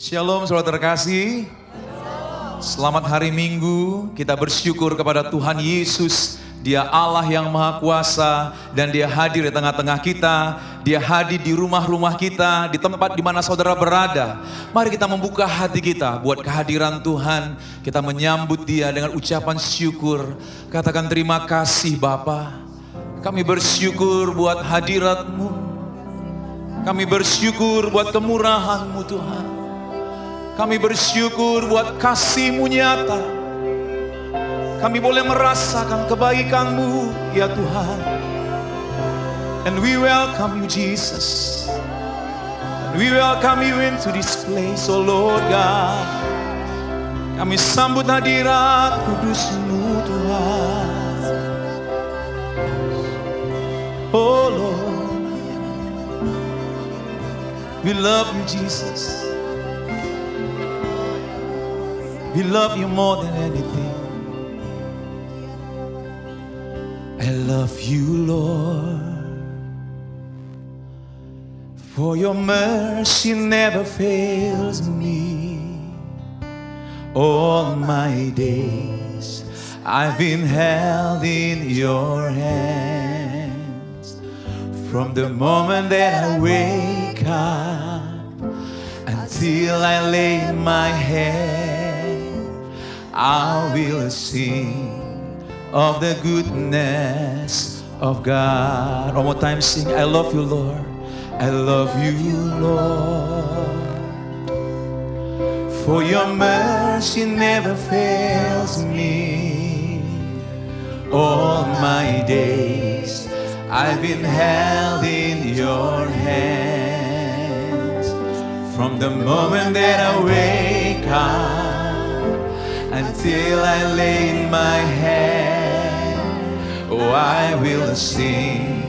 Shalom saudara terkasih. Selamat hari Minggu. Kita bersyukur kepada Tuhan Yesus. Dia Allah yang Maha Kuasa dan Dia hadir di tengah-tengah kita. Dia hadir di rumah-rumah kita, di tempat di mana saudara berada. Mari kita membuka hati kita buat kehadiran Tuhan. Kita menyambut Dia dengan ucapan syukur. Katakan terima kasih Bapa. Kami bersyukur buat hadirat-Mu. Kami bersyukur buat kemurahan-Mu Tuhan. Kami bersyukur buat kasih-Mu nyata. Kami boleh merasakan kebaikan-Mu ya Tuhan. And we welcome you Jesus. And we welcome you into this place, oh Lord God. Kami sambut hadirat kudus-Mu Tuhan. Oh Lord, we love you Jesus. We love you more than anything. I love you, Lord, for your mercy never fails me. All my days I've been held in your hands. From the moment that I wake up until I lay my head, I will sing of the goodness of God. One more time, sing. I love you, Lord. I love you, Lord. For your mercy never fails me. All my days I've been held in your hands. From the moment that I wake up until I lay my head, oh, I will sing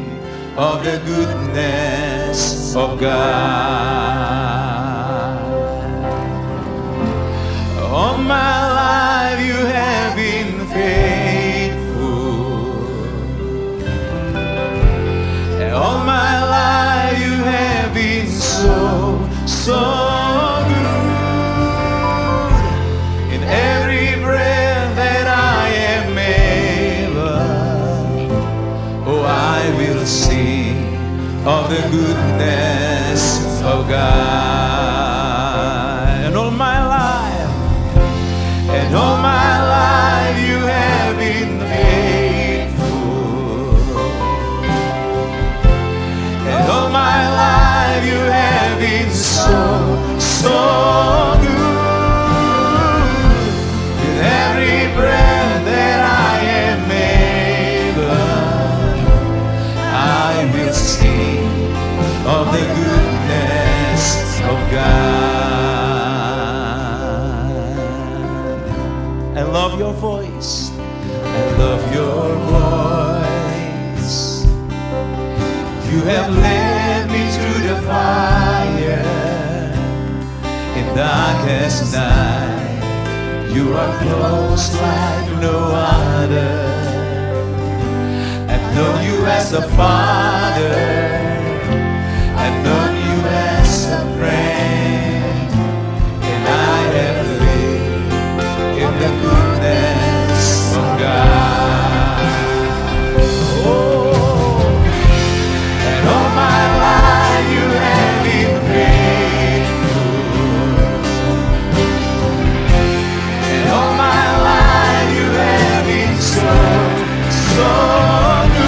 of the goodness of God. All my life you have been faithful. All my life you have been so good. In every breath that I am able, oh, I will sing of the goodness of God. And all my life you have been faithful. And all my life you have been so good. With every breath that I am able, I will sing of the goodness of God. I love your voice. I love your voice. You have led me through the fire in darkest night. You are close like no other. I've known you as a father. I've known you as a friend. And I have lived in the goodness of God. Oh, and all my life you have been faithful. And all my life you have been so good.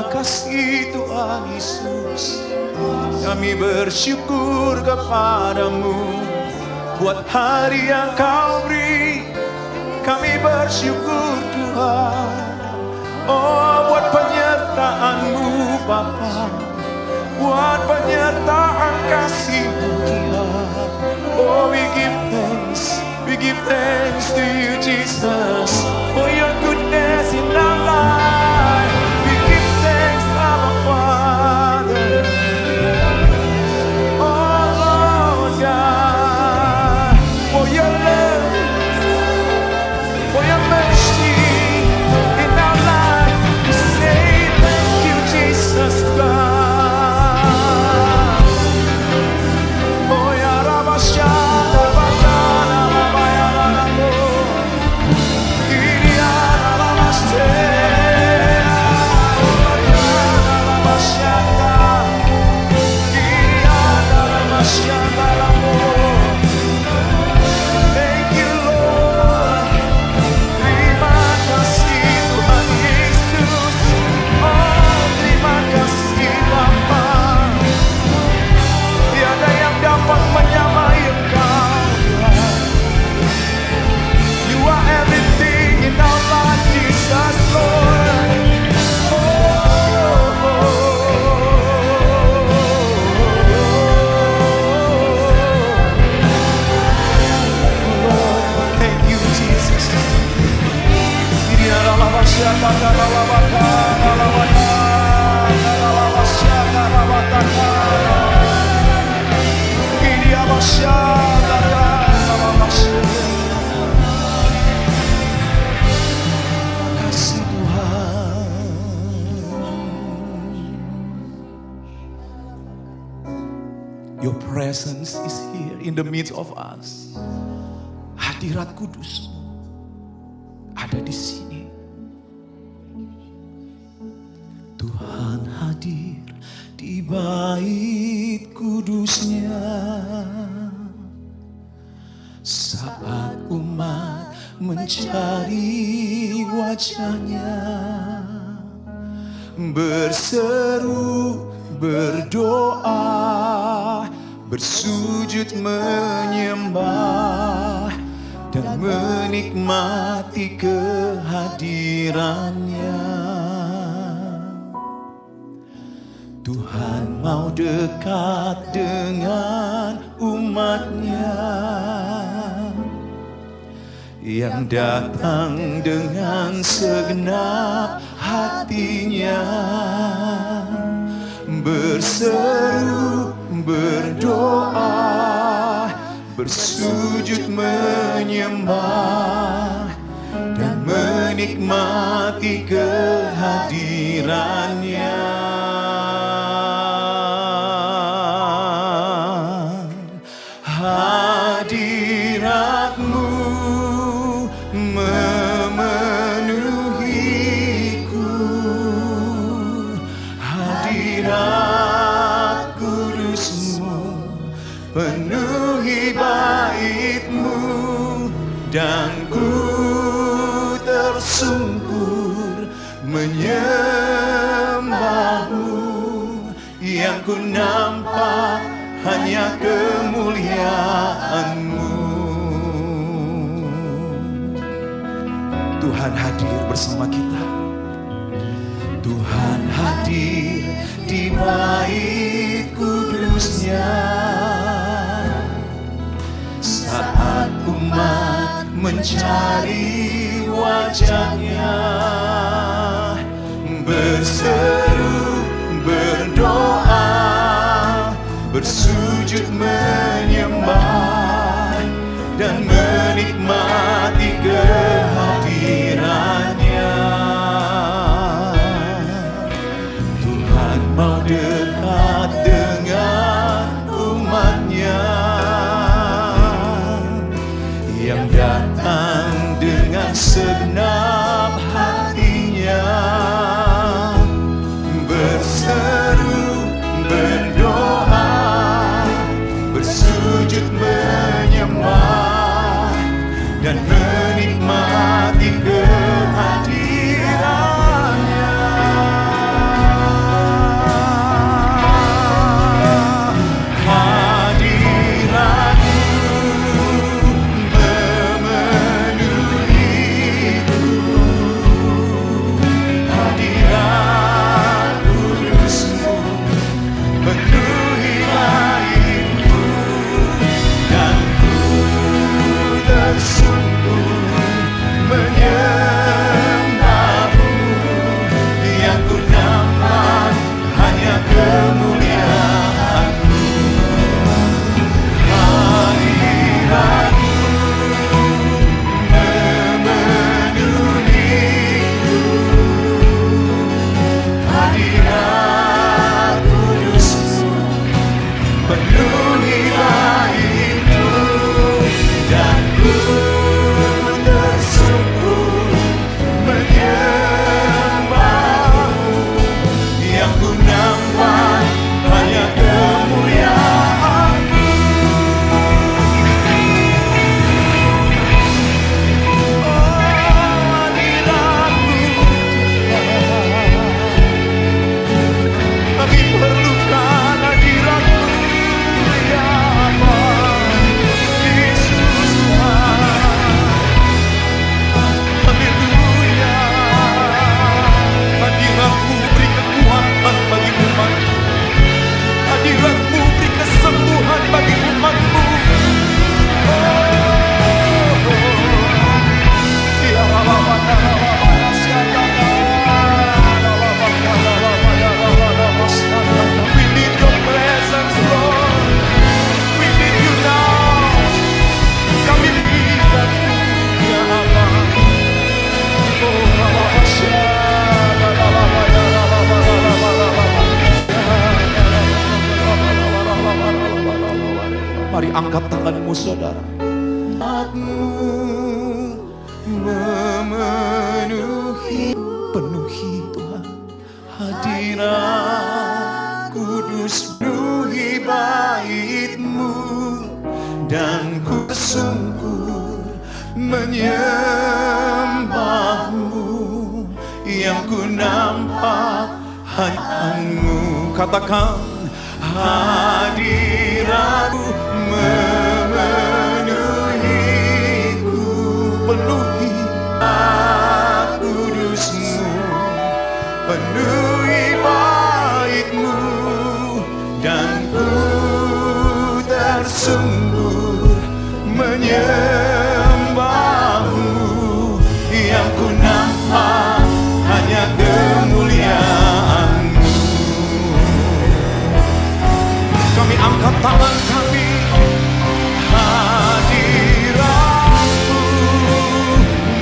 Terima kasih Tuhan Yesus. Kami bersyukur kepadamu buat hari yang Kau beri. Kami bersyukur Tuhan, oh buat penyertaan-Mu Bapa, buat penyertaan kasih-Mu Tuhan. Oh we give thanks to you Jesus, for your goodness in our life. We give thanks our Father, oh Lord God, for your love, for your mercy in our life. We say thank you Jesus God. Oh ya Rabashana Bakana Rabayana Kiriana Rabaste Rabayana Rabashana Kiriana Rabashana Ramo. Thank you Lord. Terima kasih Tuhan Yesus. Oh terima kasih Bapa. Tiada yang dapat menyamai Engkau Tuhan. You are everything in our life Jesus Lord. Oh, oh, oh. Thank you Jesus. Kasih Tuhan. Your presence is here in the midst of us. Hadirat Kudus-Mu ada di sini. Tuhan hadir di bait kudusnya saat umat mencari wajahnya, berseru, berdoa, bersujud menyembah dan menikmati kehadirannya. Tuhan mau dekat dengan umatnya yang datang dengan segenap hatinya, berseru, berdoa, bersujud menyembah dan menikmati kehadirannya. Hadirat-Mu memenuhiku, hadirat kudus-Mu penuhi bait-Mu, dan ku tersungkur menyembah-Mu. Yang ku nampak hanya kemuliaan-Mu. Tuhan hadir bersama kita. Tuhan hadir di bait kudusnya saat umat mencari wajahnya, berseru, berdoa, bersujud menyembah dan menikmati kehadirannya. Tuhan mau dekat dengan umatnya yang datang dengan segenap hatinya, berseru, berdoa, bersujud Mari angkat tanganmu saudara. Memenuhi, penuhi Tuhan. Hadirat kudus penuhi bait-Mu, dan ku bersungkur menyembah-Mu. Yang ku nampak hanya-Mu. Katakan, hadirat-Mu memenuhiku, penuhi kudus-Mu, penuhi bait-Mu, dan ku tersungkur menyembah-Mu. Yang ku nampak hanya kemuliaan-Mu. Kami angkat tangan kami. Hadirat-Mu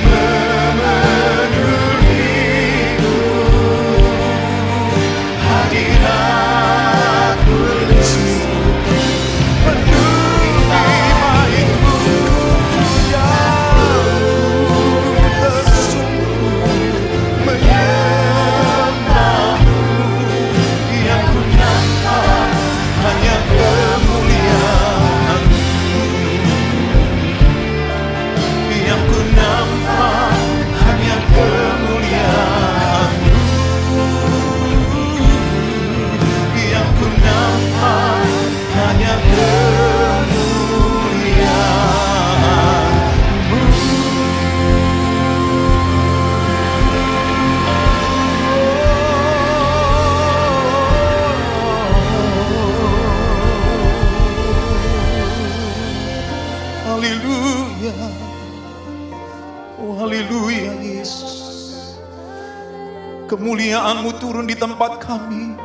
memenuhiku, hadirat kudus-Mu penuhi bait-Mu, yang ku tersungkur menyembah-Mu. Yang ku nampak hanya kemuliaan-Mu. Yang ku nampak hanya kemuliaan-Mu. Yang ku nampak hanya kemuliaan-Mu. Haleluya. Oh haleluya Yesus. Kemuliaan-Mu turun di tempat kami.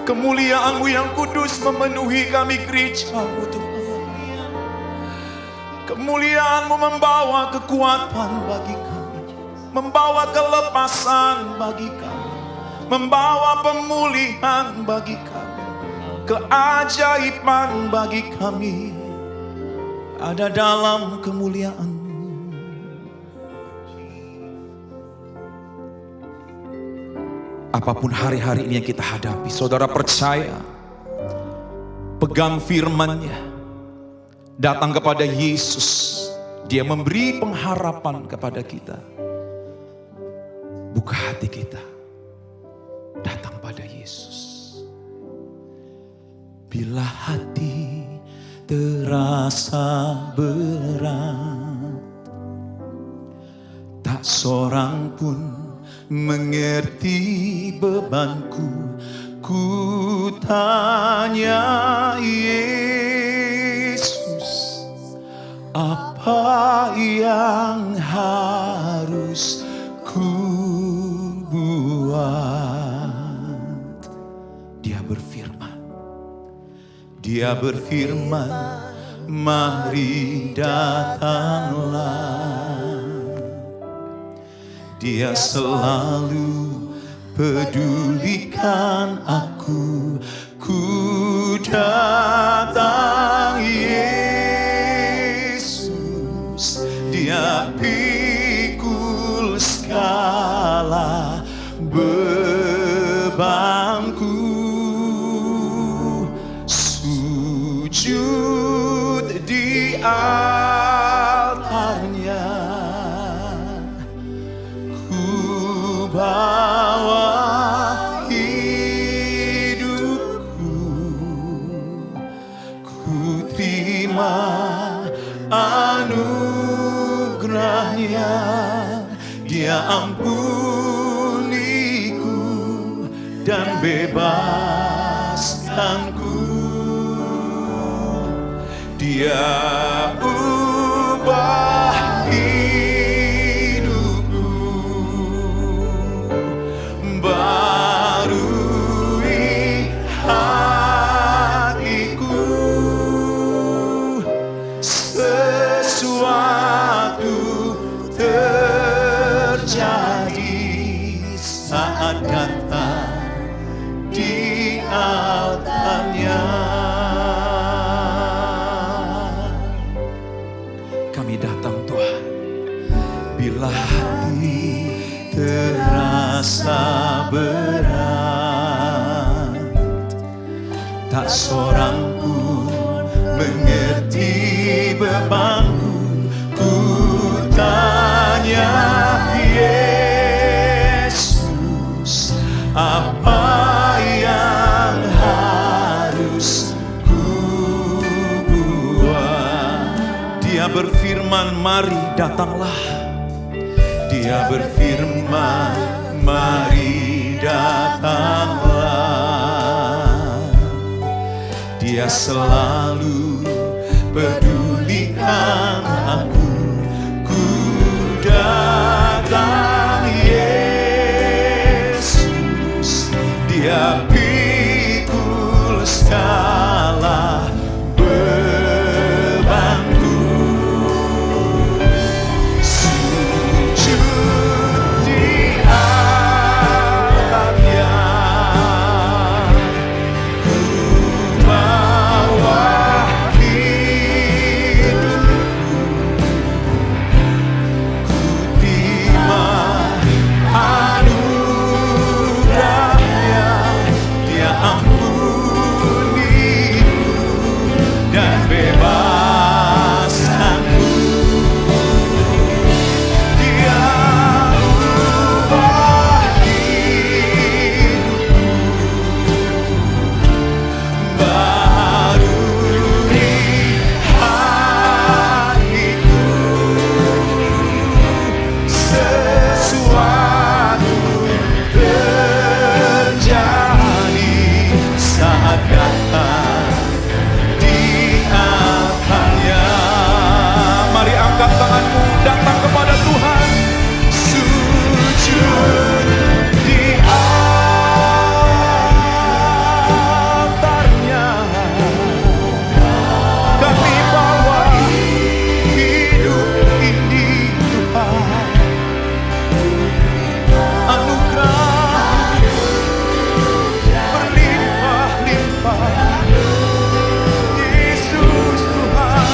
Kemuliaan-Mu yang kudus memenuhi kami gereja-Mu Tuhan. Kemuliaan-Mu membawa kekuatan bagi kami, membawa kelepasan bagi kami, membawa pemulihan bagi kami, keajaiban bagi kami. Ada dalam kemuliaan-Mu. Apapun hari-hari ini yang kita hadapi, saudara percaya, pegang firman-Nya, datang kepada Yesus. Dia memberi pengharapan kepada kita. Buka hati kita, datang pada Yesus. Bila hati terasa berat, tak seorang pun mengerti bebanku, ku tanya Yesus, apa yang harus ku buat? Dia berfirman, mari datanglah. Dia selalu pedulikan aku, ku datang Yesus. Dia pikul segala bebanku, sujud di altarnya. Bawa hidupku, ku terima anugerahnya. Dia ampuniku dan bebaskanku. Dia ubah barui hatiku. Sesuatu terjadi saat datang di altarnya. terasa berat, tak seorang pun mengerti bebanku. Ku tanya Yesus, apa yang harus ku buat? Dia berfirman, mari datanglah. Dia berfirman, mari datanglah. Dia selalu pedulikan aku. Ku datang Yesus, Dia pikul segala bebanku. Sujud di altarnya, ku bawa hidupku, ku terima anugerahnya. Dia ampuniku dan bebaskanku. Dia ubah hidupku, barui hatiku. Sesuatu terjadi saat datang di altarnya. Mari angkat tanganmu, datang kepada Tuhan. Sujud di altarnya, kami bawa hidup ini Tuhan. Anugerah berlimpah-limpah, Yesus Tuhan.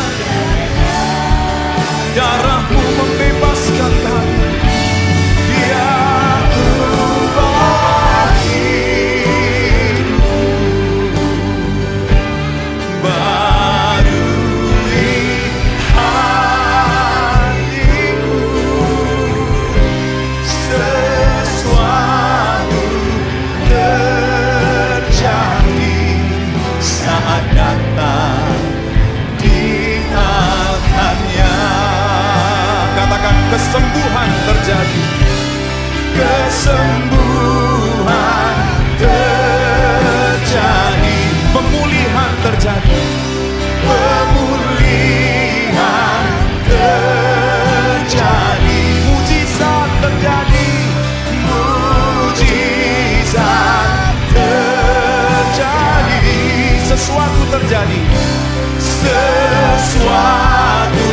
Darah-Mu membebaskan kami. Dia ubah hidupku, barui hatiku. Sesuatu terjadi saat datang di altarnya. Katakan, kesembuhan terjadi. Kesembuhan terjadi. Pemulihan terjadi. Pemulihan terjadi. Mujizat terjadi. Mujizat terjadi. Sesuatu terjadi. Sesuatu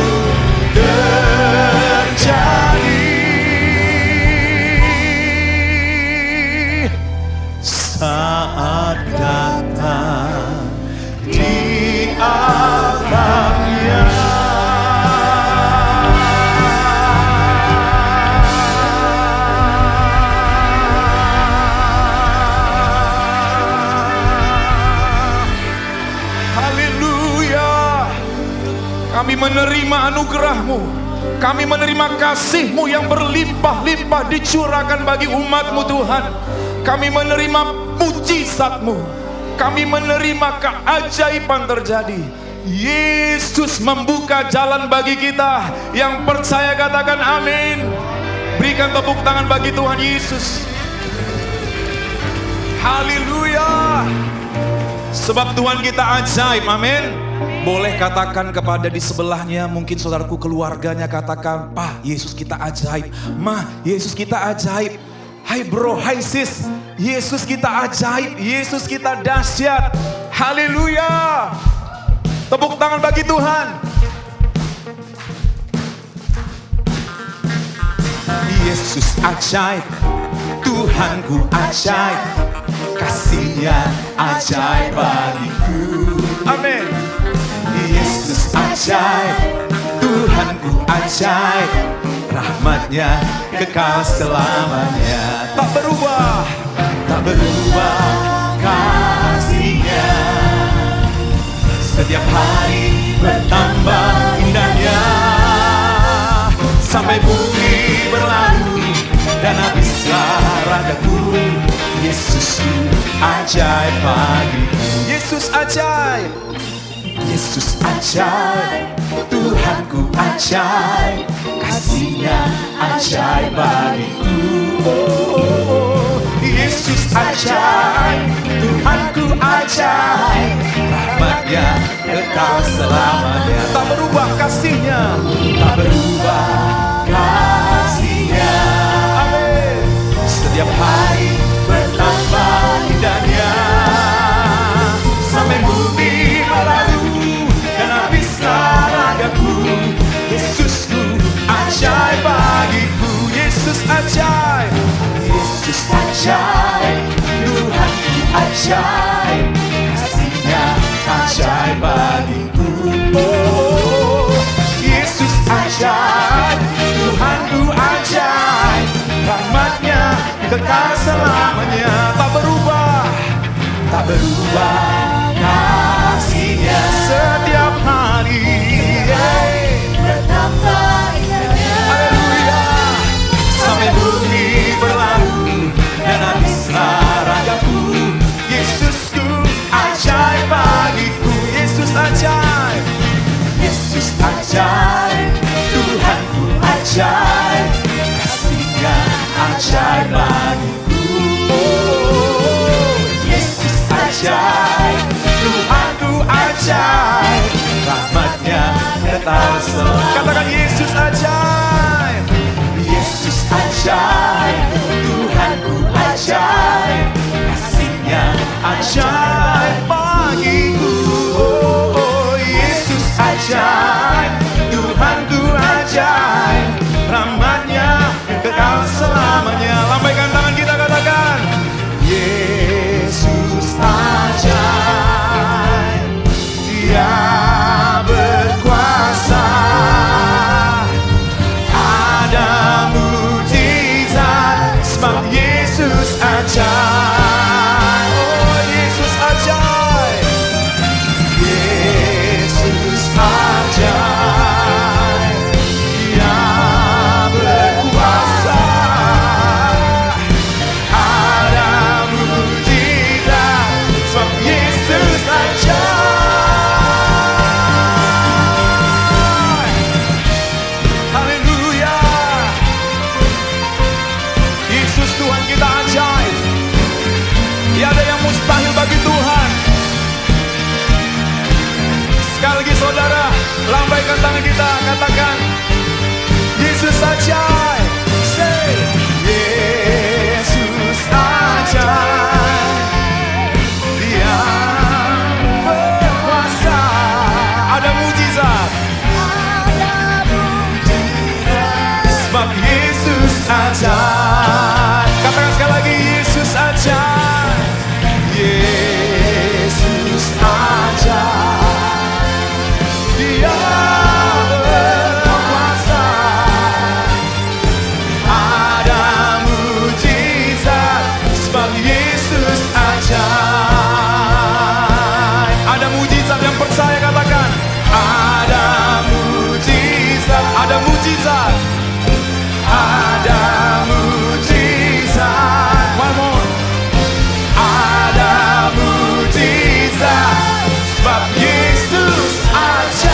terjadi saat datang di altarnya. Haleluya. Kami menerima anugerah-Mu. Kami menerima kasih-Mu yang berlimpah-limpah dicurahkan bagi umat-Mu Tuhan. Kami menerima mujizat-Mu. Kami menerima keajaiban terjadi. Yesus membuka jalan bagi kita. Yang percaya katakan amin. Berikan tepuk tangan bagi Tuhan Yesus. Haleluya. Sebab Tuhan kita ajaib, amin. Boleh katakan kepada di sebelahnya, mungkin saudaraku keluarganya, katakan, Pak, Yesus kita ajaib. Ma, Yesus kita ajaib. Hai bro, hai sis, Yesus kita ajaib, Yesus kita dahsyat. Haleluya. Tepuk tangan bagi Tuhan. Yesus ajaib, Tuhanku ajaib, kasih-Nya ajaib bagiku. Amin. Yesus ajaib, Tuhanku ajaib, rahmat rahmat-Nya kekal selamanya. Tak berubah, tak berubah kasih-Nya. Setiap hari bertambah indahnya, sampai bumi berlalu dan habislah ragaku. Yesus ajaib bagiku. Yesus ajaib, Yesus ajaib, Tuhanku ajaib, kasih-Nya ajaib bagiku. Yesus ajaib, Tuhanku ajaib, rahmat-Nya kekal selamanya. Tak berubah kasih-Nya, tak berubah kasih-Nya. Amin. Setiap hari bertambah indahnya, sampai bumi berlalu dan habislah ragaku. Yesusku ajaib bagiku. Yesus ajaib, Yesus ajaib, Tuhanku ajaib, kasih-Nya ajaib bagiku. Yesus ajaib, Tuhanku ajaib, rahmat-Nya kekal selamanya. Tak berubah, tak berubah kasih-Nya. Setiap hari bertambah indahnya. Haleluya. Sampai bumi berlalu dan habislah ragaku. Yesusku ajaib bagiku. Yesus ajaib, Yesus ajaib, Tuhanku ajaib, kasih-Nya ajaib bagiku. Yesus ajaib, Tuhanku ajaib, rahmat-Nya kekal selamanya. Katakan Yesus ajaib, Yesus ajaib, Tuhanku ajaib, kasih-Nya ajaib bagiku. Yesus ajaib, Tuhanku ajaib, rahmat-Nya kekal selamanya. Lambaikan tangan kita, katakan Yesus ajaib, Dia berkuasa, ada mujizat sebab Yesus ajaib. Oh, Yesus ajaib, Yesus ajaib, Dia berkuasa, ada mujizat sebab Yesus ajaib. Haleluya. Yesus Tuhan kita ajaib. Tiada yang mustahil bagi Tuhan. Sekali lagi saudara, lambaikan tangan kita, katakan Yesus ajaib. Say Yesus ajaib, Dia berkuasa, ada mujizat sebab Yesus ajaib. Katakan sekali lagi Yesus ajaib, Yesus ajaib, Dia berkuasa, ada mujizat sebab Yesus ajaib. Ada mujizat yang percaya, katakan ada mujizat, ada mujizat, ada mujizat. One more. Ada mujizat sebab Yesus ajaib.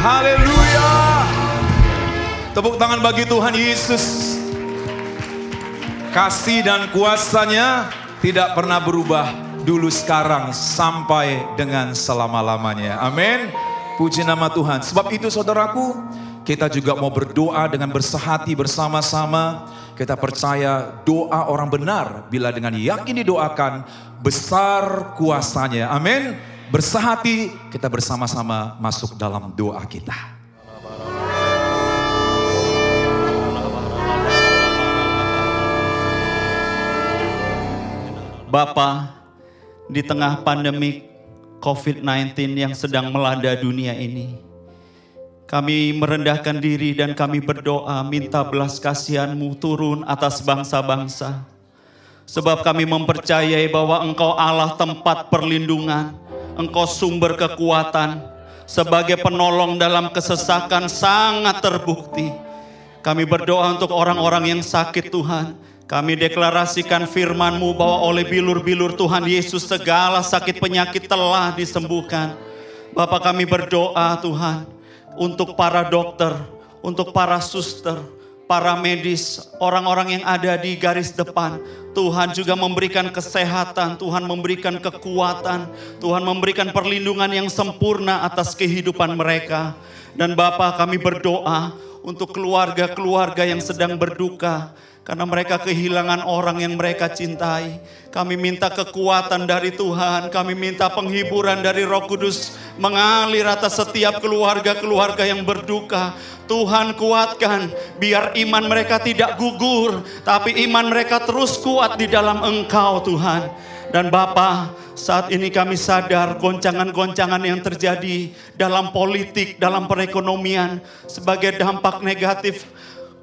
Haleluya. Tepuk tangan bagi Tuhan Yesus. Kasih dan kuasa-Nya tidak pernah berubah, dulu, sekarang, sampai dengan selama-lamanya. Amin. Puji nama Tuhan. Sebab itu saudaraku, kita juga mau berdoa dengan bersehati bersama-sama. Kita percaya doa orang benar bila dengan yakin didoakan, besar kuasa-Nya. Amin. Bersehati, kita bersama-sama masuk dalam doa kita. Bapa, di tengah pandemik COVID-19 yang sedang melanda dunia ini. Kami merendahkan diri dan kami berdoa minta belas kasihan-Mu turun atas bangsa-bangsa. Sebab kami mempercayai bahwa Engkau Allah tempat perlindungan, Engkau sumber kekuatan, sebagai penolong dalam kesesakan sangat terbukti. Kami berdoa untuk orang-orang yang sakit Tuhan. Kami deklarasikan firman-Mu bahwa oleh bilur-bilur Tuhan Yesus segala sakit penyakit telah disembuhkan. Bapa, kami berdoa Tuhan untuk para dokter, untuk para suster, para medis, orang-orang yang ada di garis depan. Tuhan juga memberikan kesehatan, Tuhan memberikan kekuatan, Tuhan memberikan perlindungan yang sempurna atas kehidupan mereka. Dan Bapa, kami berdoa untuk keluarga-keluarga yang sedang berduka karena mereka kehilangan orang yang mereka cintai. Kami minta kekuatan dari Tuhan, kami minta penghiburan dari Roh Kudus mengalir atas setiap keluarga-keluarga yang berduka. Tuhan kuatkan, biar iman mereka tidak gugur, tapi iman mereka terus kuat di dalam Engkau Tuhan. Dan Bapa, saat ini kami sadar goncangan-goncangan yang terjadi dalam politik, dalam perekonomian sebagai dampak negatif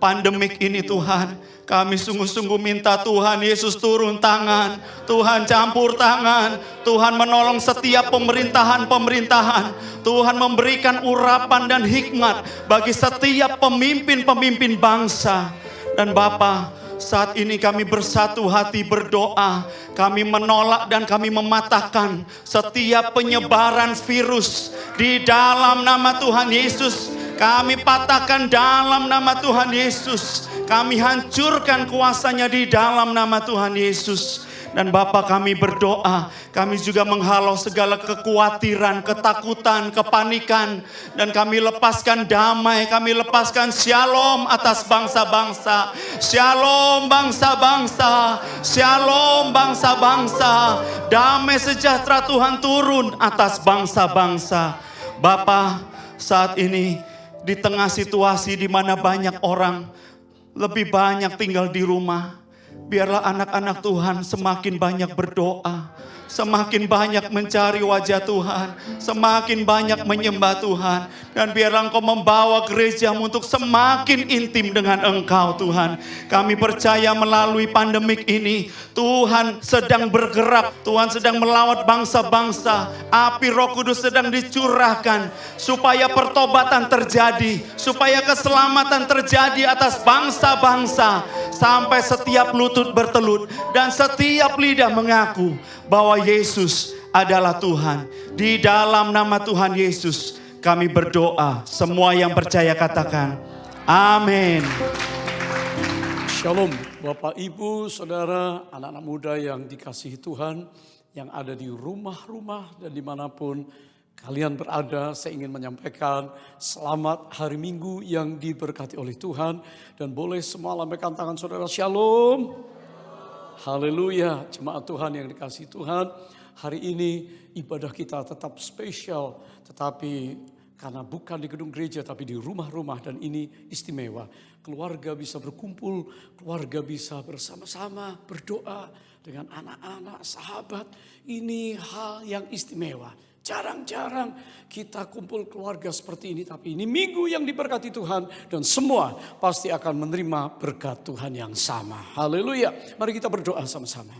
pandemik ini Tuhan. Kami sungguh-sungguh minta Tuhan Yesus turun tangan, Tuhan campur tangan, Tuhan menolong setiap pemerintahan-pemerintahan. Tuhan memberikan urapan dan hikmat bagi setiap pemimpin-pemimpin bangsa. Dan Bapa, saat ini kami bersatu hati berdoa. Kami menolak dan kami mematahkan setiap penyebaran virus di dalam nama Tuhan Yesus. Kami patahkan dalam nama Tuhan Yesus. Kami hancurkan kuasanya di dalam nama Tuhan Yesus. Dan Bapa, kami berdoa, kami juga menghalau segala kekhawatiran, ketakutan, kepanikan. Dan kami lepaskan damai, kami lepaskan shalom atas bangsa-bangsa. Shalom bangsa-bangsa, shalom bangsa-bangsa. Damai sejahtera Tuhan turun atas bangsa-bangsa. Bapa, saat ini di tengah situasi di mana banyak orang lebih banyak tinggal di rumah, biarlah anak-anak Tuhan semakin banyak berdoa, semakin banyak mencari wajah Tuhan, semakin banyak menyembah Tuhan. Dan biarlah Engkau membawa gereja-Mu untuk semakin intim dengan Engkau Tuhan. Kami percaya melalui pandemik ini, Tuhan sedang bergerak, Tuhan sedang melawat bangsa-bangsa. Api Roh Kudus sedang dicurahkan supaya pertobatan terjadi, supaya keselamatan terjadi atas bangsa-bangsa. Sampai setiap lutut bertelut dan setiap lidah mengaku bahwa Yesus adalah Tuhan. Di dalam nama Tuhan Yesus kami berdoa. Semua yang percaya katakan amin. Shalom Bapak Ibu Saudara, anak-anak muda yang dikasihi Tuhan, yang ada di rumah-rumah dan dimanapun kalian berada. Saya ingin menyampaikan selamat hari Minggu yang diberkati oleh Tuhan. Dan boleh semua lambaikan tangan saudara, shalom. Haleluya, jemaat Tuhan yang dikasihi Tuhan. Hari ini ibadah kita tetap spesial, tetapi karena bukan di gedung gereja tapi di rumah-rumah, dan ini istimewa. Keluarga bisa berkumpul, keluarga bisa bersama-sama berdoa dengan anak-anak, sahabat. Ini hal yang istimewa. Jarang-jarang kita kumpul keluarga seperti ini, tapi ini minggu yang diberkati Tuhan dan semua pasti akan menerima berkat Tuhan yang sama. Haleluya. Mari kita berdoa sama-sama.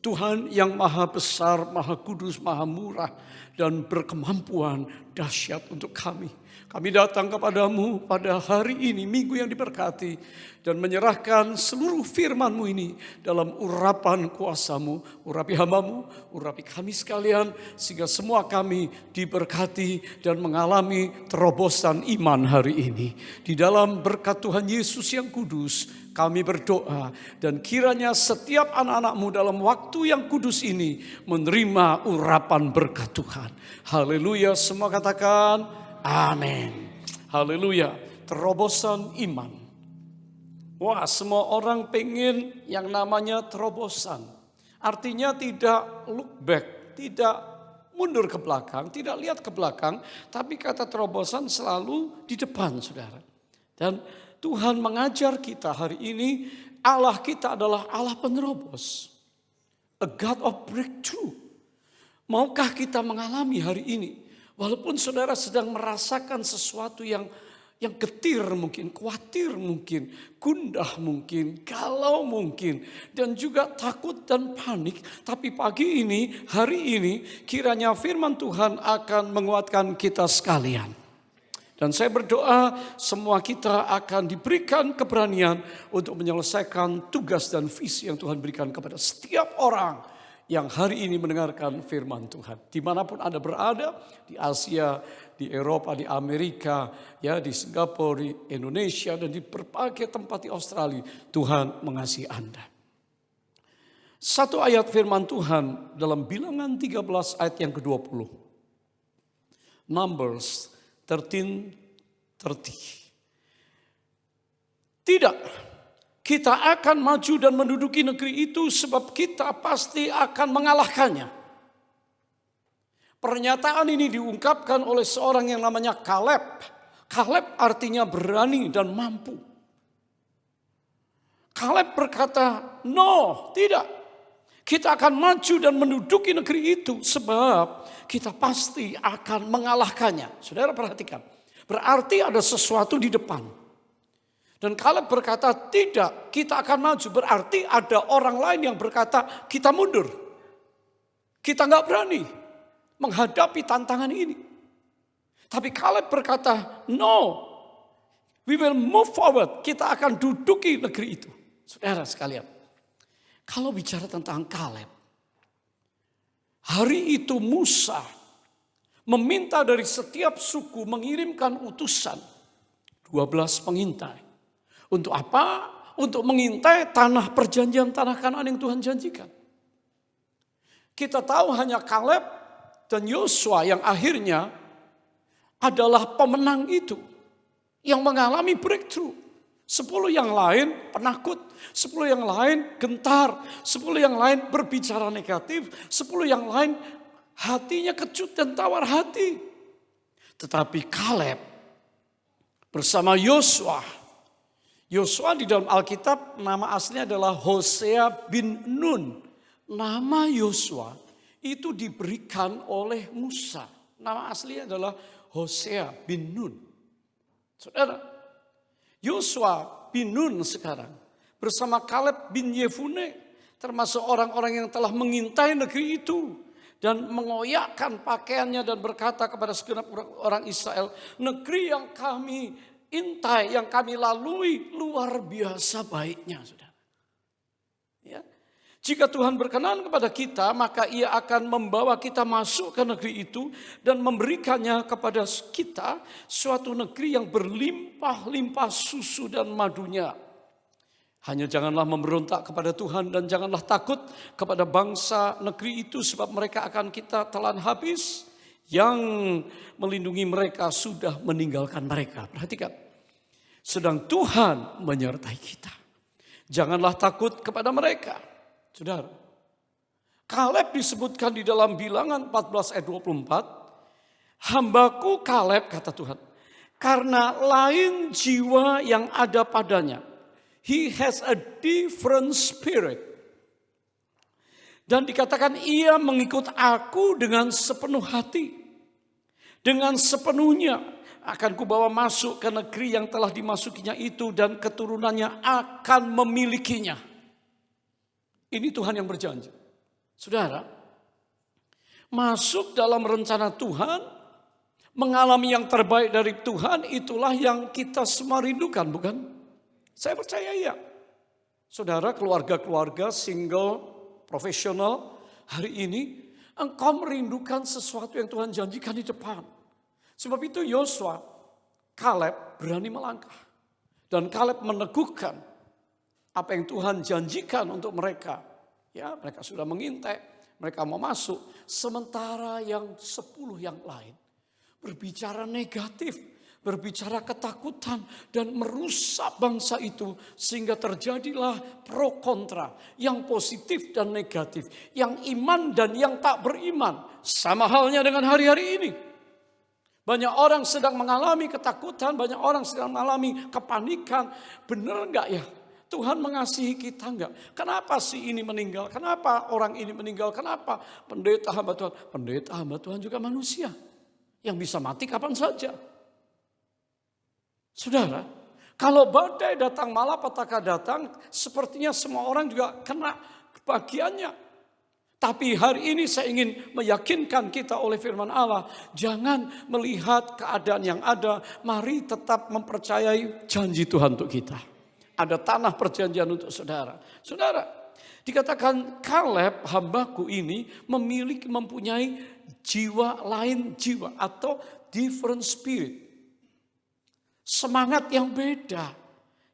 Tuhan yang maha besar, maha kudus, maha murah dan berkemampuan dahsyat untuk kami. Kami datang kepadamu pada hari ini, minggu yang diberkati, dan menyerahkan seluruh firman-Mu ini dalam urapan kuasa-Mu. Urapi hamba-Mu, urapi kami sekalian, sehingga semua kami diberkati dan mengalami terobosan iman hari ini. Di dalam berkat Tuhan Yesus yang kudus, kami berdoa, dan kiranya setiap anak-anak-Mu dalam waktu yang kudus ini menerima urapan berkat Tuhan. Haleluya, semua katakan amin. Haleluya. Terobosan iman. Wah, semua orang pengen yang namanya terobosan. Artinya tidak look back, tidak mundur ke belakang, tidak lihat ke belakang, tapi kata terobosan selalu di depan, saudara. Dan Tuhan mengajar kita hari ini, Allah kita adalah Allah penerobos. A God of breakthrough. Maukah kita mengalami hari ini? Walaupun saudara sedang merasakan sesuatu yang getir mungkin, khawatir mungkin, gundah mungkin, galau mungkin, dan juga takut dan panik. Tapi pagi ini, hari ini, kiranya firman Tuhan akan menguatkan kita sekalian. Dan saya berdoa semua kita akan diberikan keberanian untuk menyelesaikan tugas dan visi yang Tuhan berikan kepada setiap orang yang hari ini mendengarkan firman Tuhan. Dimanapun Anda berada, di Asia, di Eropa, di Amerika, ya, di Singapura, di Indonesia, dan di berbagai tempat di Australia, Tuhan mengasihi Anda. Satu ayat firman Tuhan dalam Bilangan 13 ayat yang ke-20. Numbers 13:30. Tidak, kita akan maju dan menduduki negeri itu sebab kita pasti akan mengalahkannya. Pernyataan ini diungkapkan oleh seorang yang namanya Kaleb. Kaleb artinya berani dan mampu. Kaleb berkata, no, tidak. Kita akan maju dan menduduki negeri itu sebab kita pasti akan mengalahkannya. Saudara perhatikan, berarti ada sesuatu di depan. Dan Kaleb berkata, tidak, kita akan maju. Berarti ada orang lain yang berkata, kita mundur. Kita nggak berani menghadapi tantangan ini. Tapi Kaleb berkata, no, we will move forward. Kita akan duduki negeri itu. Saudara sekalian, kalau bicara tentang Kaleb, hari itu Musa meminta dari setiap suku mengirimkan utusan 12 pengintai. Untuk apa? Untuk mengintai tanah perjanjian, tanah Kanaan yang Tuhan janjikan. Kita tahu hanya Kaleb dan Yosua yang akhirnya adalah pemenang itu. Yang mengalami breakthrough. 10 yang lain penakut, 10 yang lain gentar, 10 yang lain berbicara negatif, 10 yang lain hatinya kecut dan tawar hati. Tetapi Kaleb bersama Yosua. Yosua di dalam Alkitab nama aslinya adalah Hosea bin Nun. Nama Yosua itu diberikan oleh Musa. Nama aslinya adalah Hosea bin Nun. Saudara, Yosua bin Nun sekarang bersama Kaleb bin Yefune termasuk orang-orang yang telah mengintai negeri itu dan mengoyakkan pakaiannya dan berkata kepada segenap orang Israel, negeri yang kami intai, yang kami lalui luar biasa baiknya, saudara. Ya. Jika Tuhan berkenan kepada kita, maka Ia akan membawa kita masuk ke negeri itu dan memberikannya kepada kita suatu negeri yang berlimpah-limpah susu dan madunya. Hanya janganlah memberontak kepada Tuhan dan janganlah takut kepada bangsa negeri itu sebab mereka akan kita telan habis. Yang melindungi mereka sudah meninggalkan mereka. Perhatikan, sedang Tuhan menyertai kita. Janganlah takut kepada mereka. Saudara, Kaleb disebutkan di dalam Bilangan 14 ayat 24. Hambaku Kaleb, kata Tuhan, karena lain jiwa yang ada padanya. He has a different spirit. Dan dikatakan ia mengikut aku dengan sepenuh hati. Dengan sepenuhnya akan kubawa masuk ke negeri yang telah dimasukinya itu dan keturunannya akan memilikinya. Ini Tuhan yang berjanji. Saudara, masuk dalam rencana Tuhan, mengalami yang terbaik dari Tuhan, itulah yang kita semua rindukan, bukan? Saya percaya iya. Saudara, keluarga-keluarga, single, profesional, hari ini engkau merindukan sesuatu yang Tuhan janjikan di depan. Sebab itu Yosua, Kaleb berani melangkah. Dan Kaleb meneguhkan apa yang Tuhan janjikan untuk mereka. Ya, mereka sudah mengintai, mereka mau masuk. Sementara yang 10 yang lain berbicara negatif, berbicara ketakutan dan merusak bangsa itu. Sehingga terjadilah pro kontra, yang positif dan negatif. Yang iman dan yang tak beriman. Sama halnya dengan hari-hari ini. Banyak orang sedang mengalami ketakutan, banyak orang sedang mengalami kepanikan. Benar enggak ya? Tuhan mengasihi kita enggak? Kenapa si ini meninggal? Kenapa orang ini meninggal? Kenapa pendeta hamba Tuhan? Pendeta hamba Tuhan juga manusia yang bisa mati kapan saja. Saudara, kalau badai datang, malapetaka datang, sepertinya semua orang juga kena bagiannya. Tapi hari ini saya ingin meyakinkan kita oleh firman Allah. Jangan melihat keadaan yang ada. Mari tetap mempercayai janji Tuhan untuk kita. Ada tanah perjanjian untuk saudara. Saudara, dikatakan Kaleb hambaku ini mempunyai jiwa lain jiwa atau different spirit. Semangat yang beda.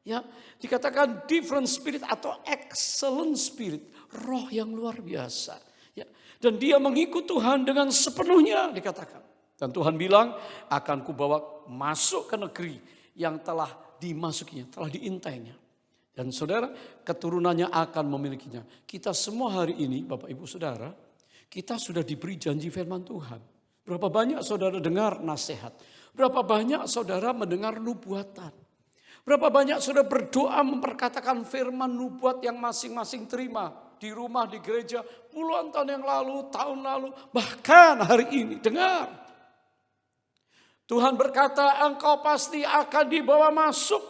Ya, dikatakan different spirit atau excellent spirit. Roh yang luar biasa. Ya. Dan dia mengikut Tuhan dengan sepenuhnya dikatakan. Dan Tuhan bilang akan kubawa masuk ke negeri yang telah dimasukinya, telah diintainya. Dan saudara keturunannya akan memilikinya. Kita semua hari ini Bapak Ibu Saudara, kita sudah diberi janji firman Tuhan. Berapa banyak saudara dengar nasihat. Berapa banyak saudara mendengar nubuatan. Berapa banyak saudara berdoa memperkatakan firman nubuat yang masing-masing terima. Di rumah, di gereja, puluhan tahun yang lalu, tahun lalu, bahkan hari ini. Dengar. Tuhan berkata, engkau pasti akan dibawa masuk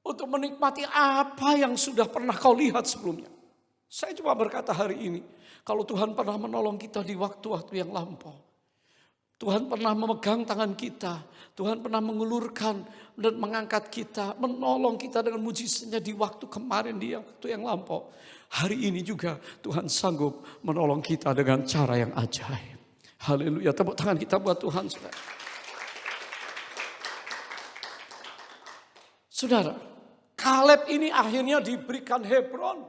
untuk menikmati apa yang sudah pernah kau lihat sebelumnya. Saya cuma berkata hari ini, kalau Tuhan pernah menolong kita di waktu-waktu yang lampau. Tuhan pernah memegang tangan kita. Tuhan pernah mengulurkan dan mengangkat kita. Menolong kita dengan mujizatnya di waktu kemarin, di waktu yang lampau. Hari ini juga Tuhan sanggup menolong kita dengan cara yang ajaib. Haleluya. Tepuk tangan kita buat Tuhan, saudara. Saudara, Kaleb ini akhirnya diberikan Hebron.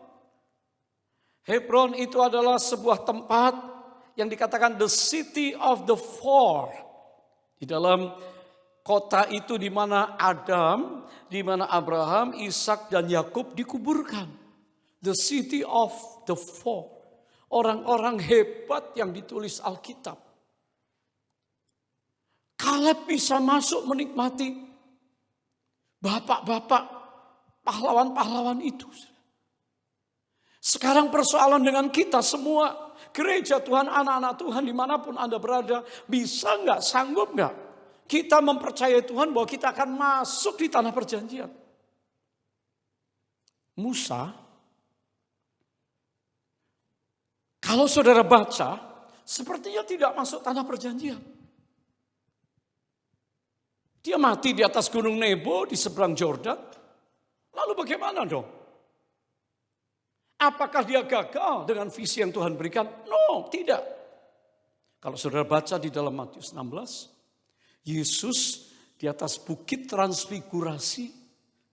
Hebron itu adalah sebuah tempat yang dikatakan the city of the four. Di dalam kota itu di mana Adam, di mana Abraham, Ishak dan Yakub dikuburkan. The city of the four. Orang-orang hebat yang ditulis Alkitab. Kaleb bisa masuk menikmati bapak-bapak pahlawan-pahlawan itu. Sekarang persoalan dengan kita semua. Gereja Tuhan, anak-anak Tuhan dimanapun Anda berada. Bisa nggak, sanggup nggak? Kita mempercayai Tuhan bahwa kita akan masuk di tanah perjanjian. Musa, kalau saudara baca, sepertinya tidak masuk tanah perjanjian. Dia mati di atas gunung Nebo di seberang Yordan. Lalu bagaimana dong? Apakah dia gagal dengan visi yang Tuhan berikan? No, tidak. Kalau saudara baca di dalam Matius 16, Yesus di atas bukit transfigurasi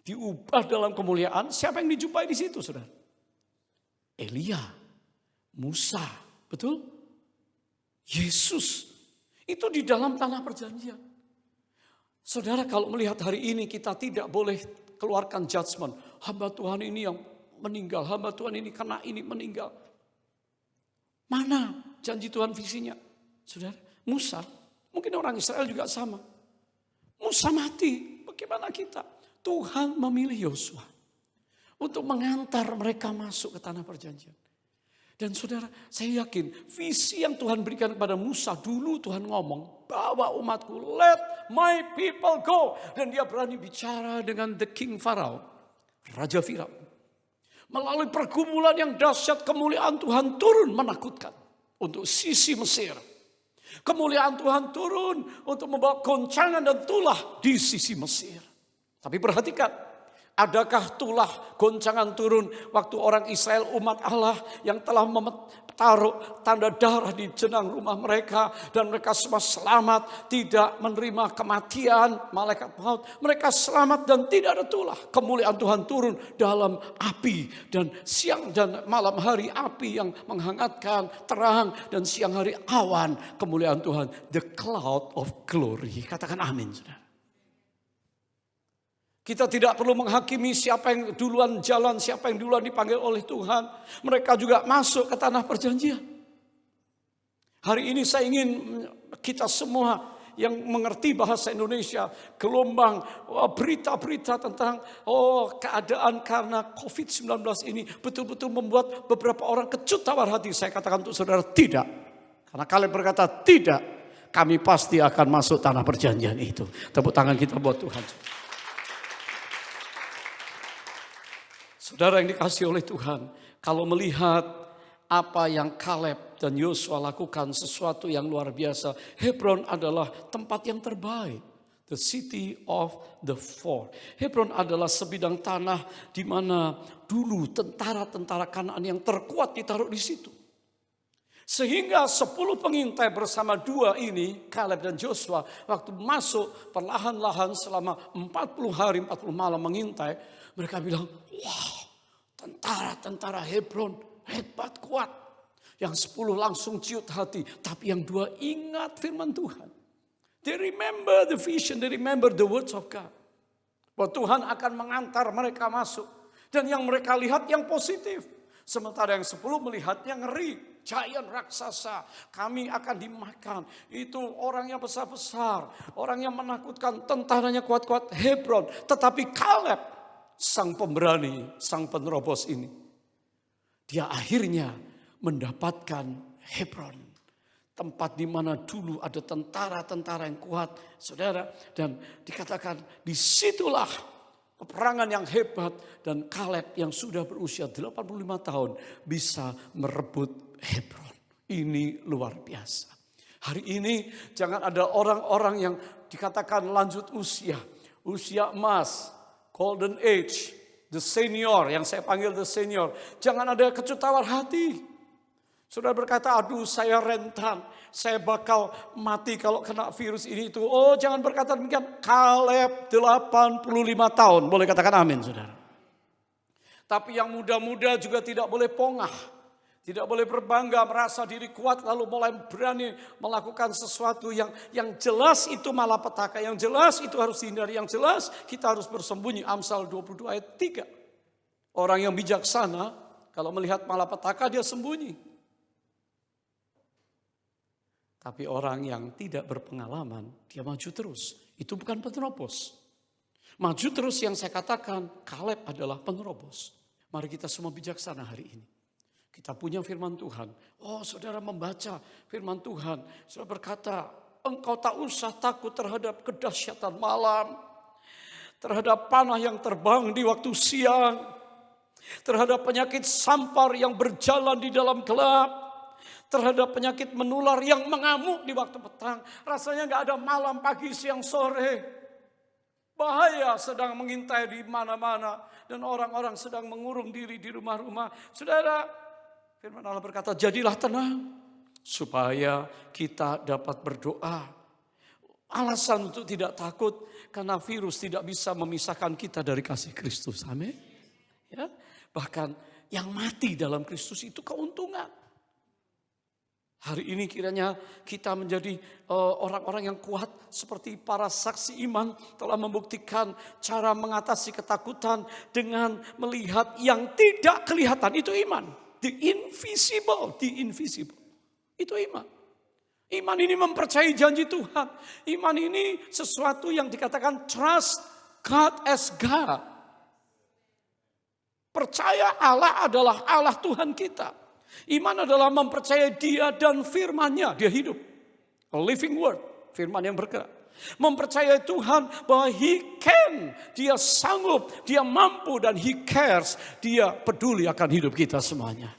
diubah dalam kemuliaan. Siapa yang dijumpai di situ, saudara? Elia, Musa, betul? Yesus. Itu di dalam tanah perjanjian. Saudara, kalau melihat hari ini kita tidak boleh keluarkan judgment. Hamba Tuhan ini yang meninggal, hamba Tuhan ini kena ini meninggal. Mana janji Tuhan visinya? Saudara, Musa, mungkin orang Israel juga sama. Musa mati, bagaimana kita? Tuhan memilih Yosua untuk mengantar mereka masuk ke tanah perjanjian. Dan saudara, saya yakin visi yang Tuhan berikan kepada Musa dulu Tuhan ngomong, bawa umatku, let my people go. Dan dia berani bicara dengan the king Pharaoh, Raja Firaun. Melalui pergumulan yang dahsyat, kemuliaan Tuhan turun menakutkan untuk sisi Mesir. Kemuliaan Tuhan turun untuk membawa goncangan dan tulah di sisi Mesir. Tapi perhatikan, adakah tulah goncangan turun waktu orang Israel umat Allah yang telah taruh tanda darah di jenang rumah mereka dan mereka semua selamat, tidak menerima kematian malaikat maut, mereka selamat dan tidak ada tulah. Kemuliaan Tuhan turun dalam api dan siang dan malam hari api yang menghangatkan, terang, dan siang hari awan. Kemuliaan Tuhan, the cloud of glory. Katakan amin, saudara. Kita tidak perlu menghakimi siapa yang duluan jalan, siapa yang duluan dipanggil oleh Tuhan. Mereka juga masuk ke tanah perjanjian. Hari ini saya ingin kita semua yang mengerti bahasa Indonesia, gelombang berita-berita tentang keadaan karena COVID-19 ini betul-betul membuat beberapa orang kecut tawar hati. Saya katakan untuk saudara, tidak. Karena kalian berkata tidak, kami pasti akan masuk tanah perjanjian itu. Tepuk tangan kita buat Tuhan. Saudara yang dikasihi oleh Tuhan, kalau melihat apa yang Kaleb dan Yosua lakukan, sesuatu yang luar biasa. Hebron adalah tempat yang terbaik. The city of the four. Hebron adalah sebidang tanah di mana dulu tentara-tentara Kanaan yang terkuat ditaruh di situ. Sehingga 10 pengintai bersama 2 ini, Kaleb dan Yosua, waktu masuk perlahan-lahan selama 40 hari 40 malam mengintai, mereka bilang, wow, tentara-tentara Hebron hebat, kuat. Yang 10 langsung ciut hati. Tapi yang 2 ingat firman Tuhan. They remember the vision. They remember the words of God. Bahwa Tuhan akan mengantar mereka masuk. Dan yang mereka lihat yang positif. Sementara yang 10 melihat yang ngeri. Giant raksasa. Kami akan dimakan. Itu orang yang besar-besar. Orang yang menakutkan. Tentaranya kuat-kuat. Hebron. Tetapi Kaleb, sang pemberani, sang penerobos ini, dia akhirnya mendapatkan Hebron. Tempat di mana dulu ada tentara-tentara yang kuat, saudara. Dan dikatakan disitulah peperangan yang hebat. Dan Kaleb yang sudah berusia 85 tahun bisa merebut Hebron. Ini luar biasa. Hari ini jangan ada orang-orang yang dikatakan lanjut usia. Usia emas, golden age. The senior, yang saya panggil the senior. Jangan ada kecut tawar hati. Saudara berkata, aduh saya rentan. Saya bakal mati kalau kena virus ini itu. Oh jangan berkata demikian. Kaleb 85 tahun. Boleh katakan amin saudara. Tapi yang muda-muda juga tidak boleh pongah. Tidak boleh berbangga, merasa diri kuat lalu mulai berani melakukan sesuatu yang jelas itu malapetaka, yang jelas itu harus dihindari, yang jelas kita harus bersembunyi. Amsal 22 ayat 3. Orang yang bijaksana kalau melihat malapetaka dia sembunyi. Tapi orang yang tidak berpengalaman dia maju terus. Itu bukan penerobos. Maju terus yang saya katakan, Kaleb adalah penerobos. Mari kita semua bijaksana hari ini. Kita punya firman Tuhan. Oh saudara membaca firman Tuhan. Saudara berkata, engkau tak usah takut terhadap kedahsyatan malam. Terhadap panah yang terbang di waktu siang. Terhadap penyakit sampar yang berjalan di dalam gelap. Terhadap penyakit menular yang mengamuk di waktu petang. Rasanya gak ada malam, pagi, siang, sore. Bahaya sedang mengintai di mana-mana. Dan orang-orang sedang mengurung diri di rumah-rumah. Saudara, firman Allah berkata, jadilah tenang supaya kita dapat berdoa. Alasan untuk tidak takut karena virus tidak bisa memisahkan kita dari kasih Kristus. Amin. Ya, bahkan yang mati dalam Kristus itu keuntungan. Hari ini kiranya kita menjadi orang-orang yang kuat seperti para saksi iman telah membuktikan cara mengatasi ketakutan dengan melihat yang tidak kelihatan. Itu iman. The invisible. Itu iman. Iman ini mempercayai janji Tuhan. Iman ini sesuatu yang dikatakan trust God as God. Percaya Allah adalah Allah Tuhan kita. Iman adalah mempercayai Dia dan firman-Nya. Dia hidup. A living word. Firman yang bergerak. Mempercayai Tuhan bahwa He can. Dia sanggup, Dia mampu dan He cares. Dia peduli akan hidup kita semuanya.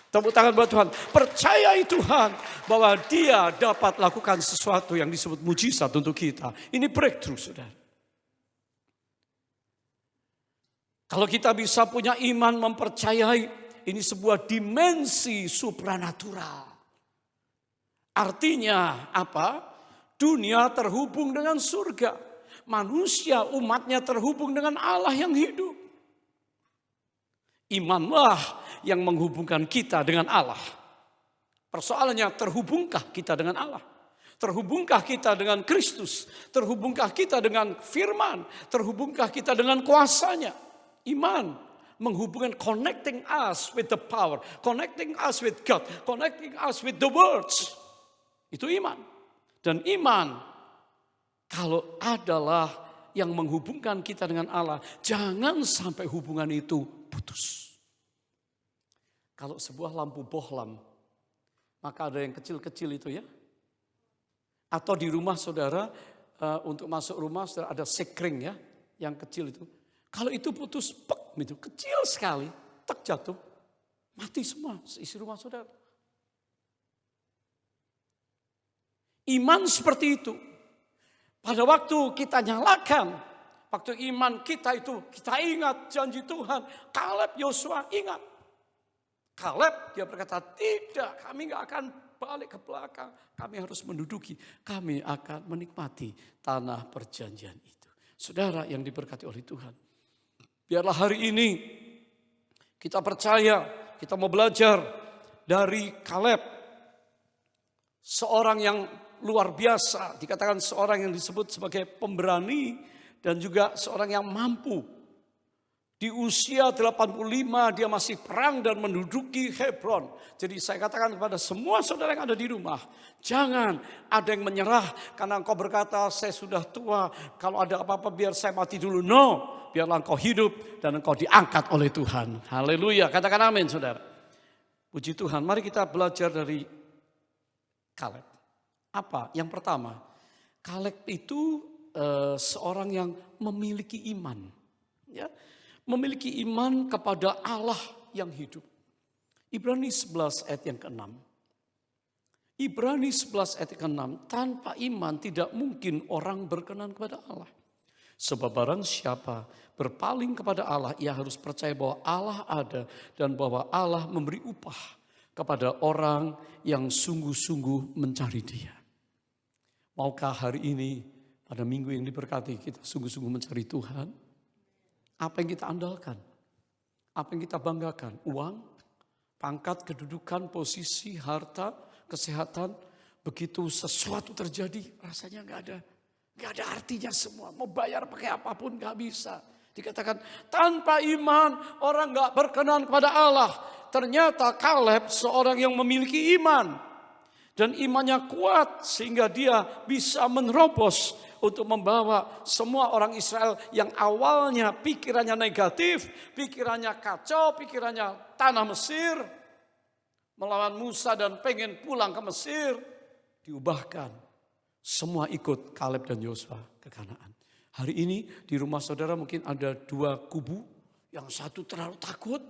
Tepuk tangan buat Tuhan. Percayai Tuhan bahwa Dia dapat lakukan sesuatu yang disebut mujizat untuk kita. Ini breakthrough saudara. Kalau kita bisa punya iman mempercayai ini sebuah dimensi supranatural. Artinya apa? Dunia terhubung dengan surga. Manusia umatnya terhubung dengan Allah yang hidup. Imanlah yang menghubungkan kita dengan Allah. Persoalannya terhubungkah kita dengan Allah? Terhubungkah kita dengan Kristus? Terhubungkah kita dengan firman? Terhubungkah kita dengan kuasanya? Iman menghubungkan, connecting us with the power. Connecting us with God. Connecting us with the words. Itu iman. Dan iman kalau adalah yang menghubungkan kita dengan Allah, jangan sampai hubungan itu putus. Kalau sebuah lampu bohlam, maka ada yang kecil-kecil itu ya. Atau di rumah saudara, untuk masuk rumah saudara ada sekring ya, yang kecil itu. Kalau itu putus, pek, itu kecil sekali, tak jatuh, mati semua isi rumah saudara. Iman seperti itu. Pada waktu kita nyalakan, waktu iman kita itu, kita ingat janji Tuhan. Kaleb, Yosua ingat. Kaleb dia berkata, tidak, kami gak akan balik ke belakang. Kami harus menduduki, kami akan menikmati tanah perjanjian itu. Saudara yang diberkati oleh Tuhan. Biarlah hari ini kita percaya, kita mau belajar dari Kaleb. Seorang yang luar biasa, dikatakan seorang yang disebut sebagai pemberani dan juga seorang yang mampu. Di usia 85 dia masih perang dan menduduki Hebron. Jadi saya katakan kepada semua saudara yang ada di rumah, jangan ada yang menyerah karena engkau berkata saya sudah tua, kalau ada apa-apa biar saya mati dulu. No, biarlah engkau hidup dan engkau diangkat oleh Tuhan. Haleluya, katakan amin saudara. Puji Tuhan, mari kita belajar dari Kaleb. Apa? Yang pertama, Kaleb itu seorang yang memiliki iman. Ya, memiliki iman kepada Allah yang hidup. Ibrani 11 ayat yang ke-6. Ibrani 11 ayat yang ke-6. Tanpa iman tidak mungkin orang berkenan kepada Allah. Sebab barang siapa berpaling kepada Allah, ia harus percaya bahwa Allah ada dan bahwa Allah memberi upah kepada orang yang sungguh-sungguh mencari Dia. Maukah hari ini pada minggu yang diberkati kita sungguh-sungguh mencari Tuhan? Apa yang kita andalkan? Apa yang kita banggakan? Uang, pangkat, kedudukan, posisi, harta, kesehatan. Begitu sesuatu terjadi rasanya gak ada artinya semua. Mau bayar pakai apapun gak bisa. Dikatakan tanpa iman orang gak berkenan kepada Allah. Ternyata Kaleb seorang yang memiliki iman. Dan imannya kuat sehingga dia bisa menerobos untuk membawa semua orang Israel yang awalnya pikirannya negatif, pikirannya kacau, pikirannya tanah Mesir, melawan Musa dan pengen pulang ke Mesir, diubahkan. Semua ikut Kaleb dan Yosua ke Kanaan. Hari ini di rumah saudara mungkin ada dua kubu, yang satu terlalu takut,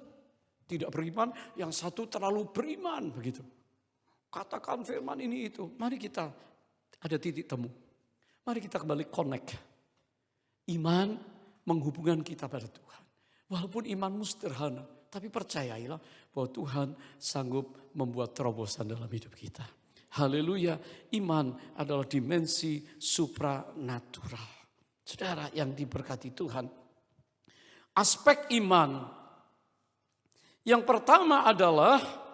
tidak beriman, yang satu terlalu beriman begitu. Katakan firman ini itu. Mari kita ada titik temu. Mari kita kembali connect. Iman menghubungkan kita pada Tuhan. Walaupun imanmu sederhana, tapi percayailah bahwa Tuhan sanggup membuat terobosan dalam hidup kita. Haleluya, iman adalah dimensi supranatural. Saudara yang diberkati Tuhan. Aspek iman. Yang pertama adalah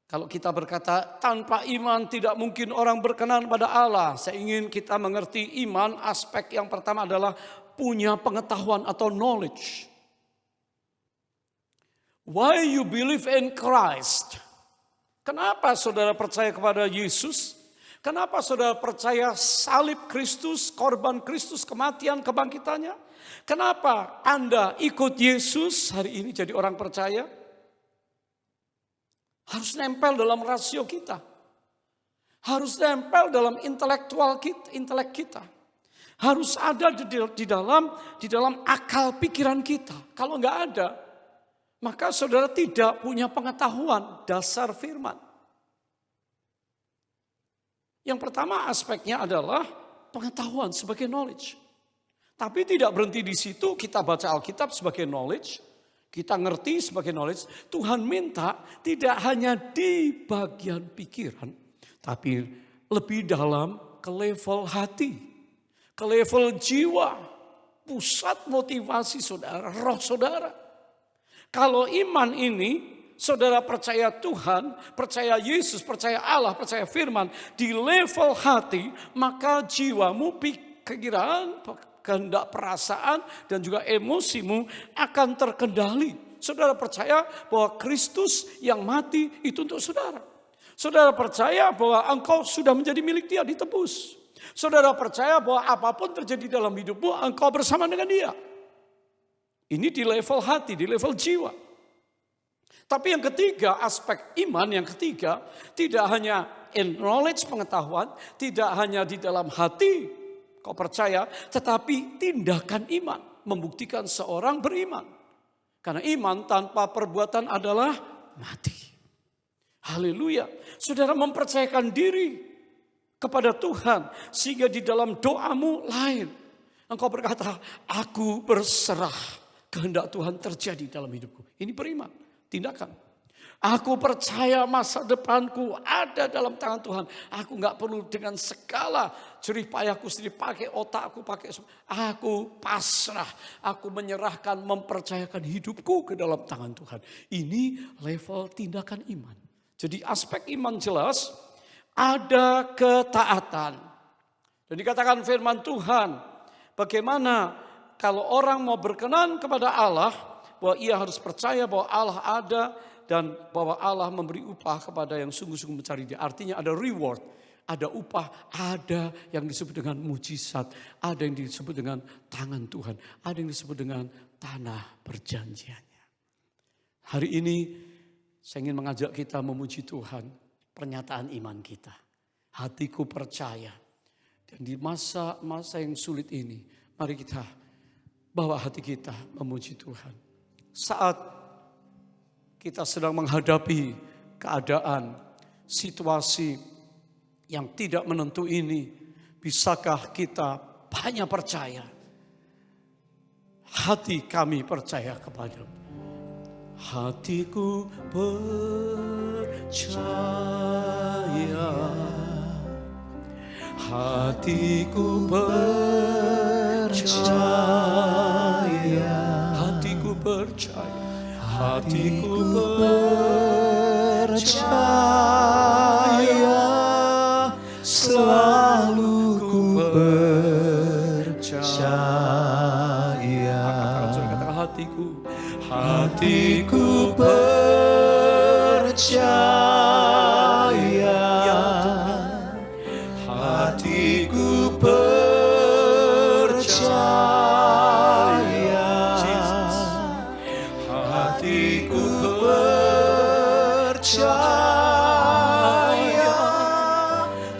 kalau kita berkata tanpa iman tidak mungkin orang berkenan pada Allah. Saya ingin kita mengerti iman, aspek yang pertama adalah punya pengetahuan atau knowledge. Why you believe in Christ? Kenapa saudara percaya kepada Yesus? Kenapa saudara percaya salib Kristus, korban Kristus, kematian, kebangkitannya? Kenapa Anda ikut Yesus hari ini jadi orang percaya? Harus nempel dalam rasio kita. Harus nempel dalam intelek kita. Harus ada di dalam akal pikiran kita. Kalau enggak ada, maka saudara tidak punya pengetahuan dasar firman. Yang pertama aspeknya adalah pengetahuan sebagai knowledge. Tapi tidak berhenti di situ, kita baca Alkitab sebagai knowledge. Kita ngerti sebagai knowledge, Tuhan minta tidak hanya di bagian pikiran, tapi lebih dalam ke level hati, ke level jiwa, pusat motivasi saudara, roh saudara. Kalau iman ini, saudara percaya Tuhan, percaya Yesus, percaya Allah, percaya firman, di level hati, maka jiwamu, pikiran, kehendak perasaan dan juga emosimu akan terkendali. Saudara percaya bahwa Kristus yang mati itu untuk saudara. Saudara percaya bahwa engkau sudah menjadi milik Dia, ditebus. Saudara percaya bahwa apapun terjadi dalam hidupmu, engkau bersama dengan dia. Ini di level hati, di level jiwa. Tapi yang ketiga, aspek iman yang ketiga, tidak hanya in knowledge, pengetahuan, tidak hanya di dalam hati kau percaya, tetapi tindakan iman membuktikan seorang beriman. Karena iman tanpa perbuatan adalah mati. Haleluya. Saudara mempercayakan diri kepada Tuhan sehingga di dalam doamu lain. Engkau berkata, aku berserah, kehendak Tuhan terjadi dalam hidupku. Ini beriman, tindakan. Aku percaya masa depanku ada dalam tangan Tuhan. Aku gak perlu dengan segala jerih payahku sendiri, pakai otakku, pakai semua. Aku pasrah, aku menyerahkan, mempercayakan hidupku ke dalam tangan Tuhan. Ini level tindakan iman. Jadi aspek iman jelas, ada ketaatan. Dan dikatakan firman Tuhan, bagaimana kalau orang mau berkenan kepada Allah, bahwa ia harus percaya bahwa Allah ada, dan bahwa Allah memberi upah kepada yang sungguh-sungguh mencari dia. Artinya ada reward, ada upah, ada yang disebut dengan mujizat, ada yang disebut dengan tangan Tuhan, ada yang disebut dengan tanah perjanjiannya. Hari ini saya ingin mengajak kita memuji Tuhan, pernyataan iman kita. Hatiku percaya. Dan di masa-masa yang sulit ini, mari kita bawa hati kita memuji Tuhan. Saat kita sedang menghadapi keadaan, situasi yang tidak menentu ini, bisakah kita hanya percaya? Hati kami percaya kepadamu. Hatiku percaya, hatiku percaya, hatiku percaya. Hatiku percaya, selalu ku percaya. Katakan hatiku, hatiku percaya, hatiku percaya. Hatiku percaya,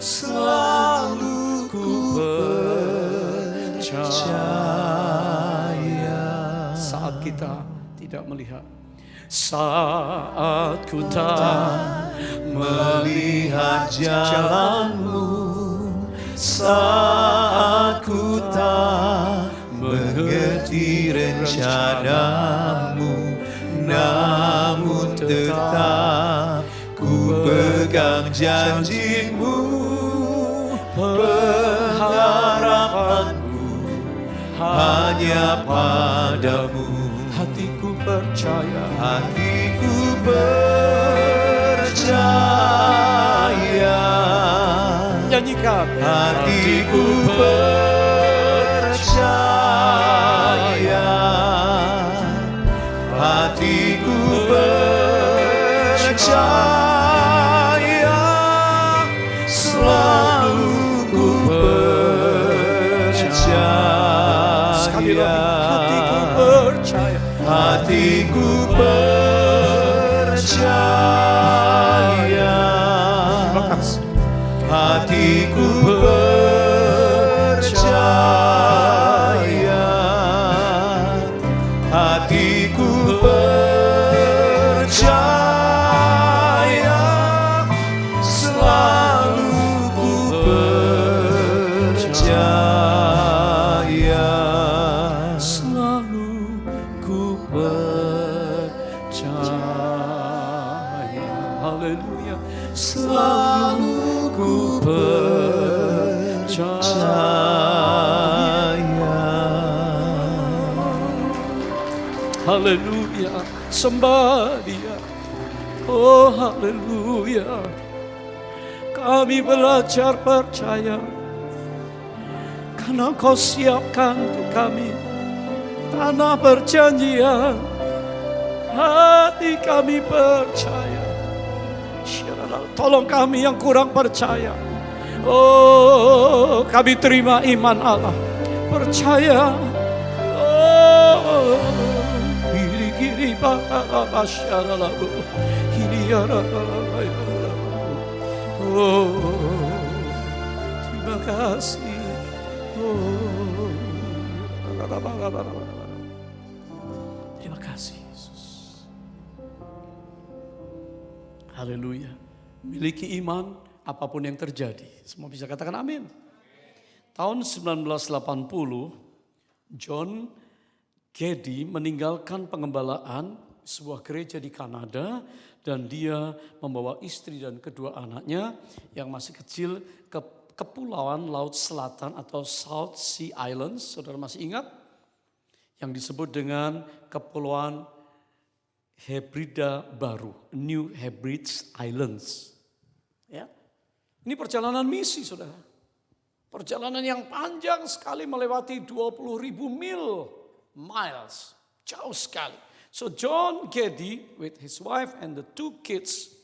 selalu ku percaya. Saat kita tidak melihat, saat ku tak melihat jalanmu, saat ku tak mengerti rencanamu, namun tetap ku pegang janjimu. Pengharapanku hanya padamu. Hatiku percaya, hatiku percaya. Nyanyikan, hatiku percaya, hatiku percaya, selalu ku percaya. Sekali lagi, hatiku percaya, hatiku percaya. Terima kasih. Hatiku percaya, hatiku percaya, selalu ku percaya, selalu ku percaya. Haleluya, selalu ku percaya. Haleluya, sembah Dia. Oh haleluya, kami belajar percaya karena Kau siapkan untuk kami tanah perjanjian. Hati kami percaya. Tolong kami yang kurang percaya, Oh, kami terima iman Allah. Percaya. Oh, kiri-kiri basyaralabu. Oh, terima kasih. Oh, terima kasih Yesus. Haleluya. Miliki iman apapun yang terjadi. Semua bisa katakan amin. Tahun 1980, John Geddy meninggalkan pengembalaan sebuah gereja di Kanada dan dia membawa istri dan kedua anaknya yang masih kecil ke Kepulauan Laut Selatan atau South Sea Islands. Saudara masih ingat? Yang disebut dengan Kepulauan Hebrida Baru, New Hebrides Islands. Ya. Ini perjalanan misi, saudara. Perjalanan yang panjang sekali melewati 20.000 miles. Jauh sekali. So John Geddy with his wife and the 2 kids,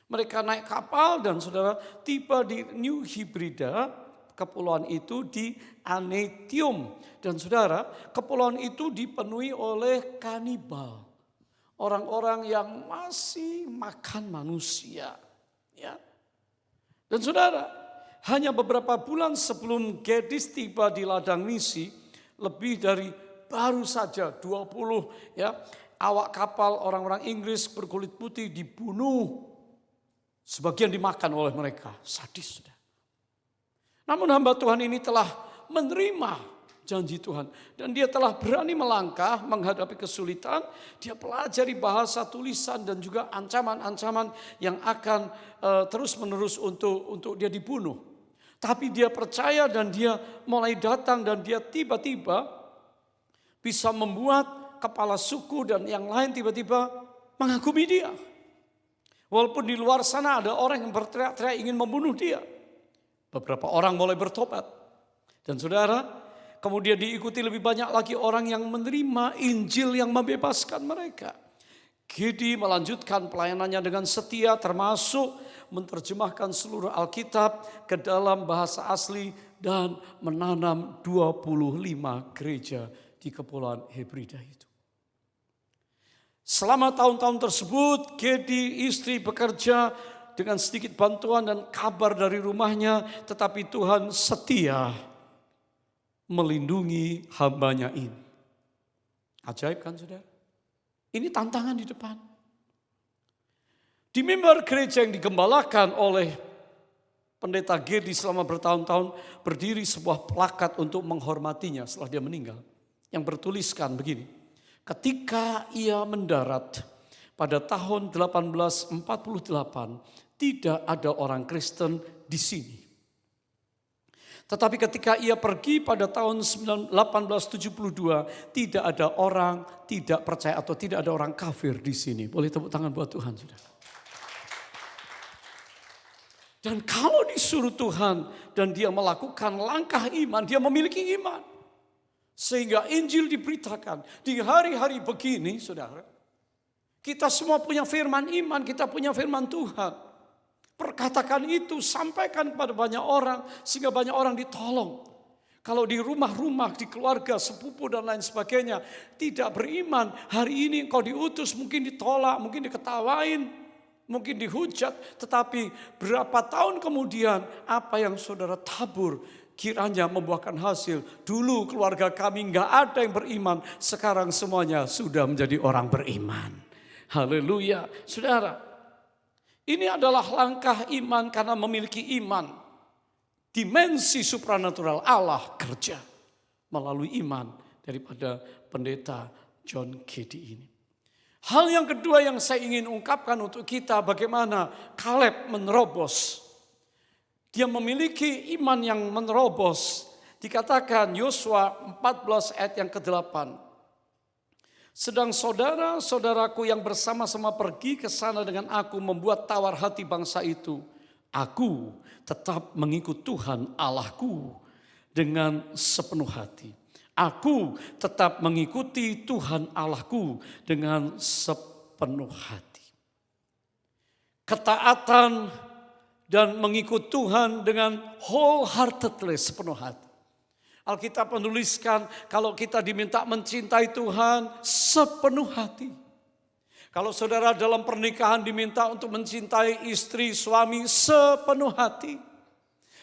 mereka naik kapal dan saudara tiba di New Hebrida, kepulauan itu di Aneityum. Dan saudara, kepulauan itu dipenuhi oleh kanibal. Orang-orang yang masih makan manusia. Ya. Dan saudara, hanya beberapa bulan sebelum Geddy tiba di ladang misi, lebih dari baru saja 20 ya awak kapal orang-orang Inggris berkulit putih dibunuh. Sebagian dimakan oleh mereka, sadis. Namun hamba Tuhan ini telah menerima janji Tuhan. Dan dia telah berani melangkah menghadapi kesulitan. Dia pelajari bahasa tulisan dan juga ancaman-ancaman yang akan terus-menerus untuk dia dibunuh. Tapi dia percaya dan dia mulai datang dan dia tiba-tiba bisa membuat kepala suku dan yang lain tiba-tiba mengagumi dia. Walaupun di luar sana ada orang yang berteriak-teriak ingin membunuh dia. Beberapa orang mulai bertobat. Dan saudara, kemudian diikuti lebih banyak lagi orang yang menerima Injil yang membebaskan mereka. Geddy melanjutkan pelayanannya dengan setia termasuk menerjemahkan seluruh Alkitab ke dalam bahasa asli dan menanam 25 gereja di Kepulauan Hebrida itu. Selama tahun-tahun tersebut, Geddy istri bekerja dengan sedikit bantuan dan kabar dari rumahnya, tetapi Tuhan setia melindungi hambanya ini. Ajaib kan saudara? Ini tantangan di depan. Di mimbar gereja yang digembalakan oleh pendeta Geddy selama bertahun-tahun, berdiri sebuah plakat untuk menghormatinya setelah dia meninggal. Yang bertuliskan begini, ketika ia mendarat pada tahun 1848, tidak ada orang Kristen di sini. Tetapi ketika ia pergi pada tahun 1872, tidak ada orang tidak percaya atau tidak ada orang kafir di sini. Boleh tepuk tangan buat Tuhan, saudara. Dan kalau disuruh Tuhan dan dia melakukan langkah iman, dia memiliki iman. Sehingga Injil diberitakan di hari-hari begini, saudara. Kita semua punya firman iman, kita punya firman Tuhan. Perkatakan itu, sampaikan kepada banyak orang sehingga banyak orang ditolong. Kalau di rumah-rumah, di keluarga, sepupu dan lain sebagainya tidak beriman, hari ini engkau diutus mungkin ditolak, mungkin diketawain, mungkin dihujat. Tetapi berapa tahun kemudian apa yang saudara tabur kiranya membuahkan hasil. Dulu keluarga kami enggak ada yang beriman, sekarang semuanya sudah menjadi orang beriman. Haleluya. Saudara, ini adalah langkah iman karena memiliki iman. Dimensi supranatural Allah kerja melalui iman daripada pendeta John Geddy ini. Hal yang kedua yang saya ingin ungkapkan untuk kita, bagaimana Kaleb menerobos. Dia memiliki iman yang menerobos. Dikatakan Yosua 14 ayat yang ke-8. Sedang saudara-saudaraku yang bersama-sama pergi ke sana dengan aku membuat tawar hati bangsa itu. Aku tetap mengikut Tuhan Allahku dengan sepenuh hati. Aku tetap mengikuti Tuhan Allahku dengan sepenuh hati. Ketaatan dan mengikut Tuhan dengan wholeheartedly, sepenuh hati. Alkitab menuliskan kalau kita diminta mencintai Tuhan sepenuh hati. Kalau saudara dalam pernikahan diminta untuk mencintai istri, suami sepenuh hati.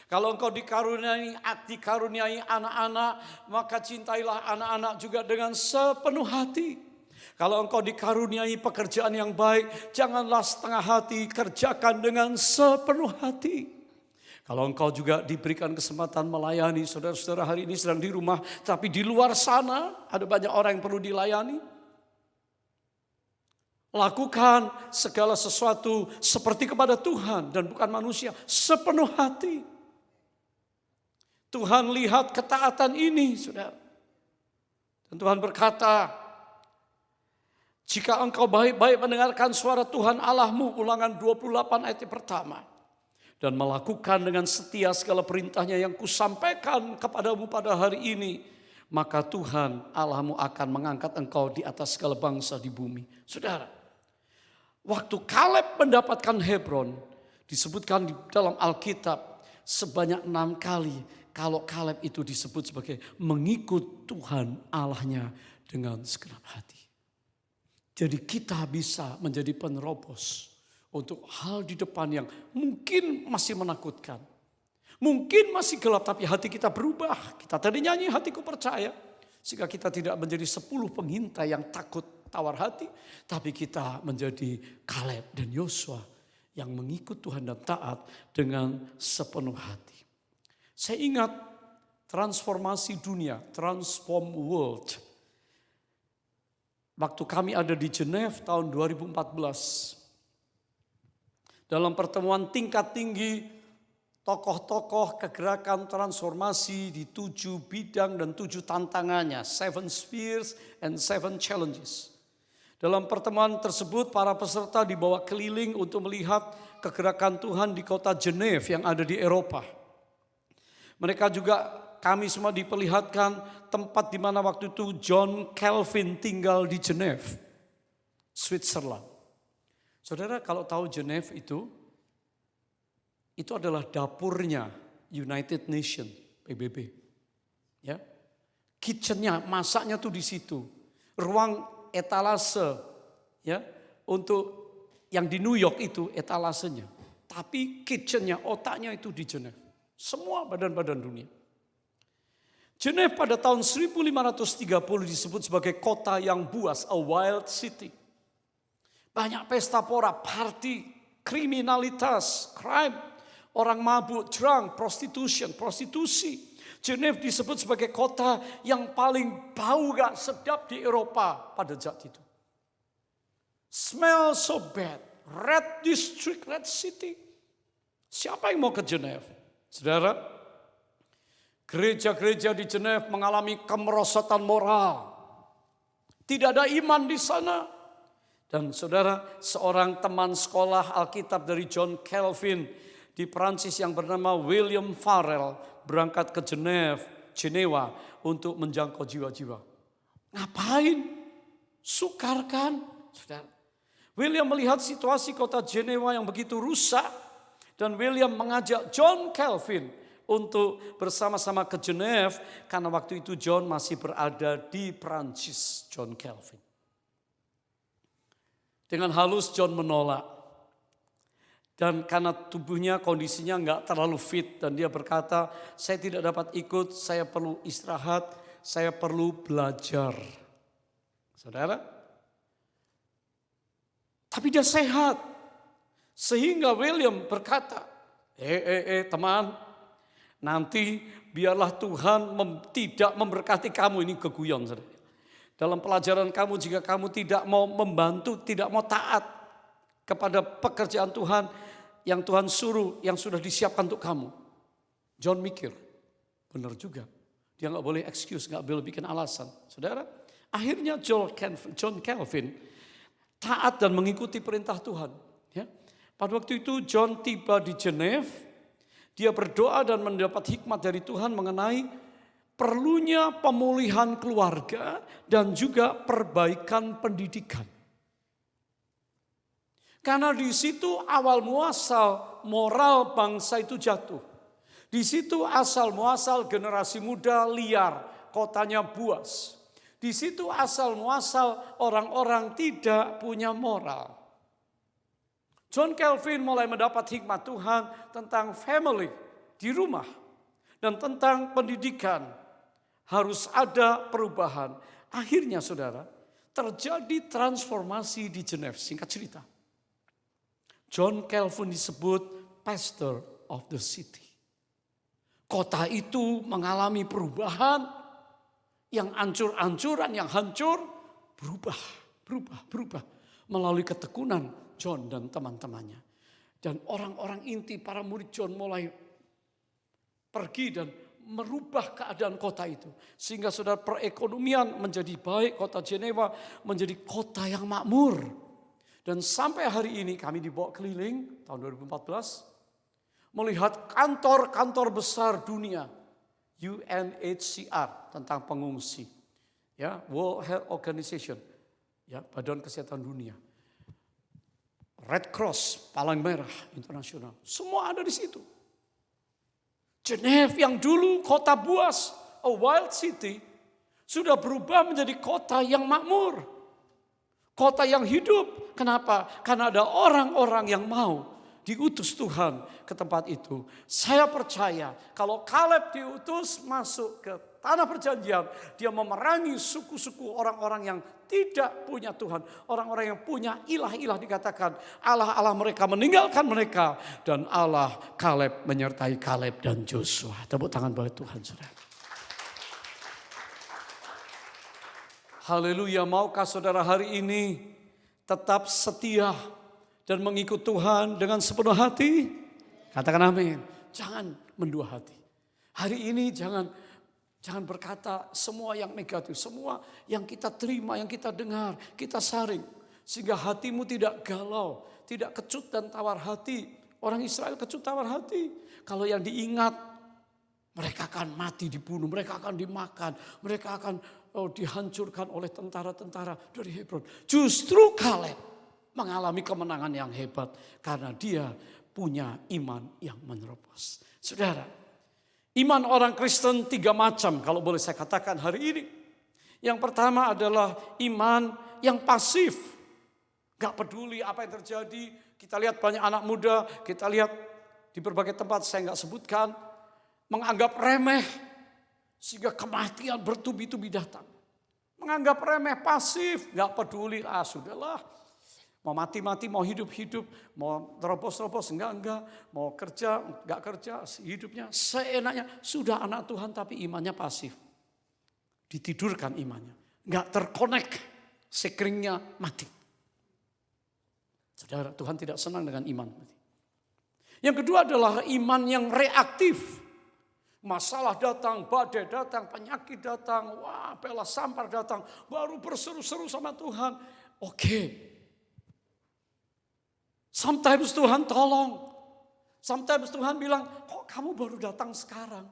Kalau engkau dikaruniai anak-anak, maka cintailah anak-anak juga dengan sepenuh hati. Kalau engkau dikaruniai pekerjaan yang baik, janganlah setengah hati, kerjakan dengan sepenuh hati. Kalau engkau juga diberikan kesempatan melayani, saudara-saudara hari ini sedang di rumah, tapi di luar sana ada banyak orang yang perlu dilayani. Lakukan segala sesuatu seperti kepada Tuhan dan bukan manusia, sepenuh hati. Tuhan lihat ketaatan ini, saudara. Dan Tuhan berkata, jika engkau baik-baik mendengarkan suara Tuhan Allahmu, Ulangan 28 ayat pertama. Dan melakukan dengan setia segala perintahnya yang kusampaikan kepadamu pada hari ini, maka Tuhan Allahmu akan mengangkat engkau di atas segala bangsa di bumi. Saudara, waktu Kaleb mendapatkan Hebron, disebutkan di dalam Alkitab sebanyak 6 kali kalau Kaleb itu disebut sebagai mengikut Tuhan Allahnya dengan segenap hati. Jadi kita bisa menjadi penerobos untuk hal di depan yang mungkin masih menakutkan. Mungkin masih gelap tapi hati kita berubah. Kita tadi nyanyi hatiku percaya. Sehingga kita tidak menjadi 10 pengintai yang takut tawar hati. Tapi kita menjadi Kaleb dan Yosua yang mengikut Tuhan dan taat dengan sepenuh hati. Saya ingat transformasi dunia, transform world. Waktu kami ada di Geneva tahun 2014. Dalam pertemuan tingkat tinggi, tokoh-tokoh kegerakan transformasi di 7 bidang dan 7 tantangannya. 7 spheres and 7 challenges. Dalam pertemuan tersebut para peserta dibawa keliling untuk melihat kegerakan Tuhan di kota Geneva yang ada di Eropa. Mereka juga, kami semua diperlihatkan tempat di mana waktu itu John Calvin tinggal di Geneva, Switzerland. Saudara kalau tahu Geneva itu adalah dapurnya United Nations, PBB. Ya. Kitchennya, masaknya tuh di situ. Ruang etalase, ya, untuk yang di New York itu etalasenya. Tapi kitchennya, otaknya itu di Geneva. Semua badan-badan dunia. Geneva pada tahun 1530 disebut sebagai kota yang buas, a wild city. Banyak pesta pora, party, kriminalitas, crime, orang mabuk, drunk, prostitusi. Geneva disebut sebagai kota yang paling bau gak sedap di Eropa pada saat itu. Smell so bad, red district, red city. Siapa yang mau ke Geneva? Saudara, gereja-gereja di Geneva mengalami kemerosotan moral. Tidak ada iman di sana. Dan saudara, seorang teman sekolah Alkitab dari John Calvin di Prancis yang bernama William Farel berangkat ke Jenewa untuk menjangkau jiwa-jiwa. Ngapain? Sukar kan? Saudara, William melihat situasi kota Jenewa yang begitu rusak dan William mengajak John Calvin untuk bersama-sama ke Geneva karena waktu itu John masih berada di Prancis, John Calvin. Dengan halus John menolak. Dan karena tubuhnya kondisinya enggak terlalu fit dan dia berkata, saya tidak dapat ikut, saya perlu istirahat, saya perlu belajar. Saudara? Tapi dia sehat. Sehingga William berkata, teman, nanti biarlah Tuhan tidak memberkati kamu, ini keguyon saudara. Dalam pelajaran kamu jika kamu tidak mau membantu, tidak mau taat kepada pekerjaan Tuhan yang Tuhan suruh, yang sudah disiapkan untuk kamu. John mikir, benar juga. Dia nggak boleh excuse, nggak boleh bikin alasan. Saudara, akhirnya John Calvin taat dan mengikuti perintah Tuhan. Ya. Pada waktu itu John tiba di Geneva, dia berdoa dan mendapat hikmat dari Tuhan mengenai perlunya pemulihan keluarga dan juga perbaikan pendidikan. Karena di situ awal muasal moral bangsa itu jatuh. Di situ asal muasal generasi muda liar, kotanya buas. Di situ asal muasal orang-orang tidak punya moral. John Calvin mulai mendapat hikmat Tuhan tentang family di rumah dan tentang pendidikan. Harus ada perubahan. Akhirnya saudara, terjadi transformasi di Geneva. Singkat cerita, John Calvin disebut pastor of the city. Kota itu mengalami perubahan. Yang ancur-ancuran, yang hancur, berubah. Melalui ketekunan John dan teman-temannya. Dan orang-orang inti, para murid John mulai pergi dan merubah keadaan kota itu. Sehingga saudara, perekonomian menjadi baik, kota Jenewa menjadi kota yang makmur. Dan sampai hari ini kami dibawa keliling tahun 2014. Melihat kantor-kantor besar dunia. UNHCR tentang pengungsi, ya, World Health Organization, ya, Badan Kesehatan Dunia, Red Cross, Palang Merah Internasional, semua ada di situ. Geneva yang dulu kota buas, a wild city, sudah berubah menjadi kota yang makmur, kota yang hidup. Kenapa? Karena ada orang-orang yang mau diutus Tuhan ke tempat itu. Saya percaya kalau Kaleb diutus masuk ke tanah perjanjian, dia memerangi suku-suku orang-orang yang tidak punya Tuhan. Orang-orang yang punya ilah-ilah, dikatakan Allah-Allah mereka meninggalkan mereka. Dan Allah Kaleb menyertai Kaleb dan Joshua. Tepuk tangan buat Tuhan, saudara. Haleluya, maukah saudara hari ini tetap setia dan mengikut Tuhan dengan sepenuh hati? Katakan amin. Jangan mendua hati. Hari ini jangan berkata semua yang negatif. Semua yang kita terima, yang kita dengar, kita saring. Sehingga hatimu tidak galau, tidak kecut dan tawar hati. Orang Israel kecut tawar hati. Kalau yang diingat, mereka akan mati dibunuh, mereka akan dimakan, mereka akan dihancurkan oleh tentara-tentara dari Hebron. Justru Kaleb mengalami kemenangan yang hebat karena dia punya iman yang menerobos. Saudara, iman orang Kristen 3 macam kalau boleh saya katakan hari ini. Yang pertama adalah iman yang pasif. Gak peduli apa yang terjadi. Kita lihat banyak anak muda, kita lihat di berbagai tempat saya gak sebutkan, menganggap remeh sehingga kematian bertubi-tubi datang. Menganggap remeh, pasif, gak peduli, sudahlah. Mau mati-mati, mau hidup-hidup, mau terobos-terobos, enggak, mau kerja, enggak kerja, hidupnya seenaknya. Sudah anak Tuhan tapi imannya pasif. Ditidurkan imannya, enggak terkonek, sekringnya mati. Saudara, Tuhan tidak senang dengan iman. Yang kedua adalah iman yang reaktif. Masalah datang, badai datang, penyakit datang, bela sampar datang, baru berseru-seru sama Tuhan. Oke. Sometimes Tuhan tolong. Sometimes Tuhan bilang, kok kamu baru datang sekarang?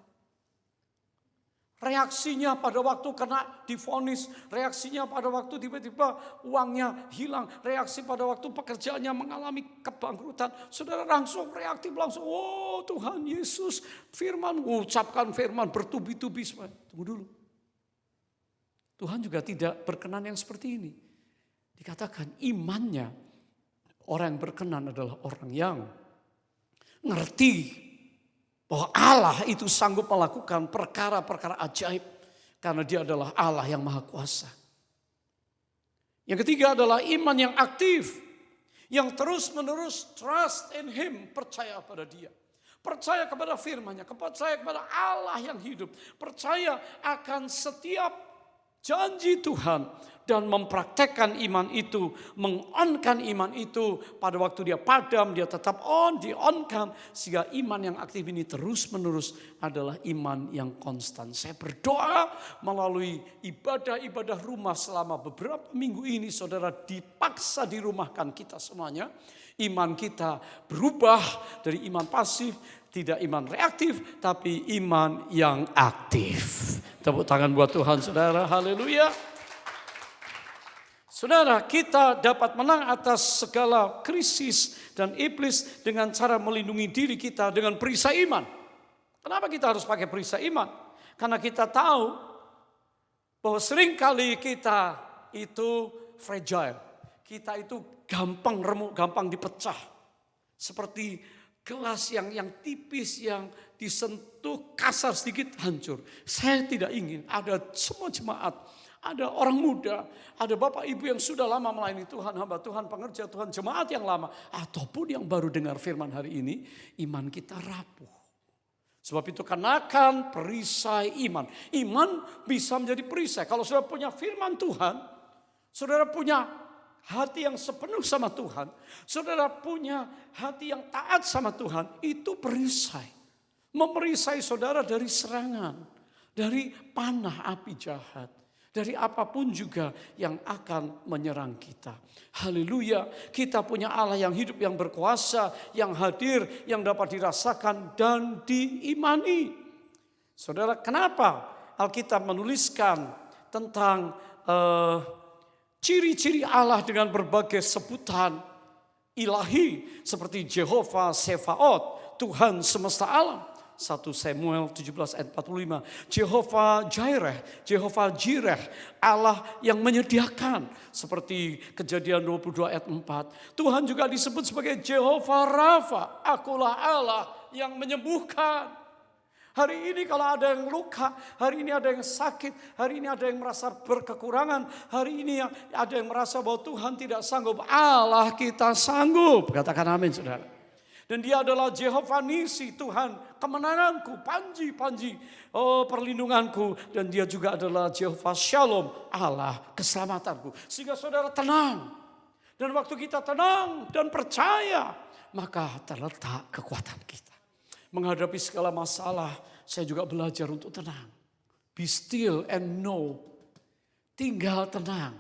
Reaksinya pada waktu kena divonis. Reaksinya pada waktu tiba-tiba uangnya hilang. Reaksi pada waktu pekerjaannya mengalami kebangkrutan. Saudara langsung reaktif, langsung, oh Tuhan Yesus, firman, ucapkan firman bertubi-tubi. Tunggu dulu. Tuhan juga tidak berkenan yang seperti ini. Dikatakan imannya, orang yang berkenan adalah orang yang ngerti bahwa Allah itu sanggup melakukan perkara-perkara ajaib. Karena dia adalah Allah yang maha kuasa. Yang ketiga adalah iman yang aktif. Yang terus-menerus trust in Him, percaya pada dia. Percaya kepada firman-Nya, percaya kepada Allah yang hidup. Percaya akan setiap janji Tuhan. Dan mempraktekkan iman itu, mengonkan iman itu. Pada waktu dia padam, dia tetap di-onkan. Sehingga iman yang aktif ini terus menerus adalah iman yang konstan. Saya berdoa melalui ibadah-ibadah rumah selama beberapa minggu ini. Saudara, dipaksa dirumahkan kita semuanya. Iman kita berubah dari iman pasif, tidak iman reaktif, tapi iman yang aktif. Tepuk tangan buat Tuhan, saudara. Haleluya. Saudara, kita dapat menang atas segala krisis dan iblis dengan cara melindungi diri kita dengan perisai iman. Kenapa kita harus pakai perisai iman? Karena kita tahu bahwa seringkali kita itu fragile. Kita itu gampang remuk, gampang dipecah. Seperti gelas yang tipis, yang disentuh kasar sedikit hancur. Saya tidak ingin ada semua jemaat, ada orang muda, ada bapak ibu yang sudah lama melayani Tuhan, hamba Tuhan, pengerja Tuhan, jemaat yang lama, ataupun yang baru dengar firman hari ini, iman kita rapuh. Sebab itu kenakan perisai iman. Iman bisa menjadi perisai. Kalau saudara punya firman Tuhan, saudara punya hati yang sepenuh sama Tuhan, saudara punya hati yang taat sama Tuhan, itu perisai. Memerisai saudara dari serangan, dari panah api jahat, dari apapun juga yang akan menyerang kita. Haleluya, kita punya Allah yang hidup, yang berkuasa, yang hadir, yang dapat dirasakan dan diimani. Saudara, kenapa Alkitab menuliskan tentang ciri-ciri Allah dengan berbagai sebutan ilahi seperti Jehovah Sebaot, Tuhan semesta alam. 1 Samuel 17 ayat 45. Jehovah Jireh, Allah yang menyediakan. Seperti Kejadian 22 ayat 4. Tuhan juga disebut sebagai Jehovah Rafa, akulah Allah yang menyembuhkan. Hari ini kalau ada yang luka, hari ini ada yang sakit, hari ini ada yang merasa berkekurangan, hari ini ada yang merasa bahwa Tuhan tidak sanggup, Allah kita sanggup. Katakan amin, saudara. Dan dia adalah Jehovah Nisi, Tuhan kemenanganku, panji, perlindunganku. Dan dia juga adalah Jehovah Shalom, Allah keselamatanku. Sehingga saudara tenang. Dan waktu kita tenang dan percaya, maka terletak kekuatan kita. Menghadapi segala masalah, saya juga belajar untuk tenang. Be still and know. Tinggal tenang.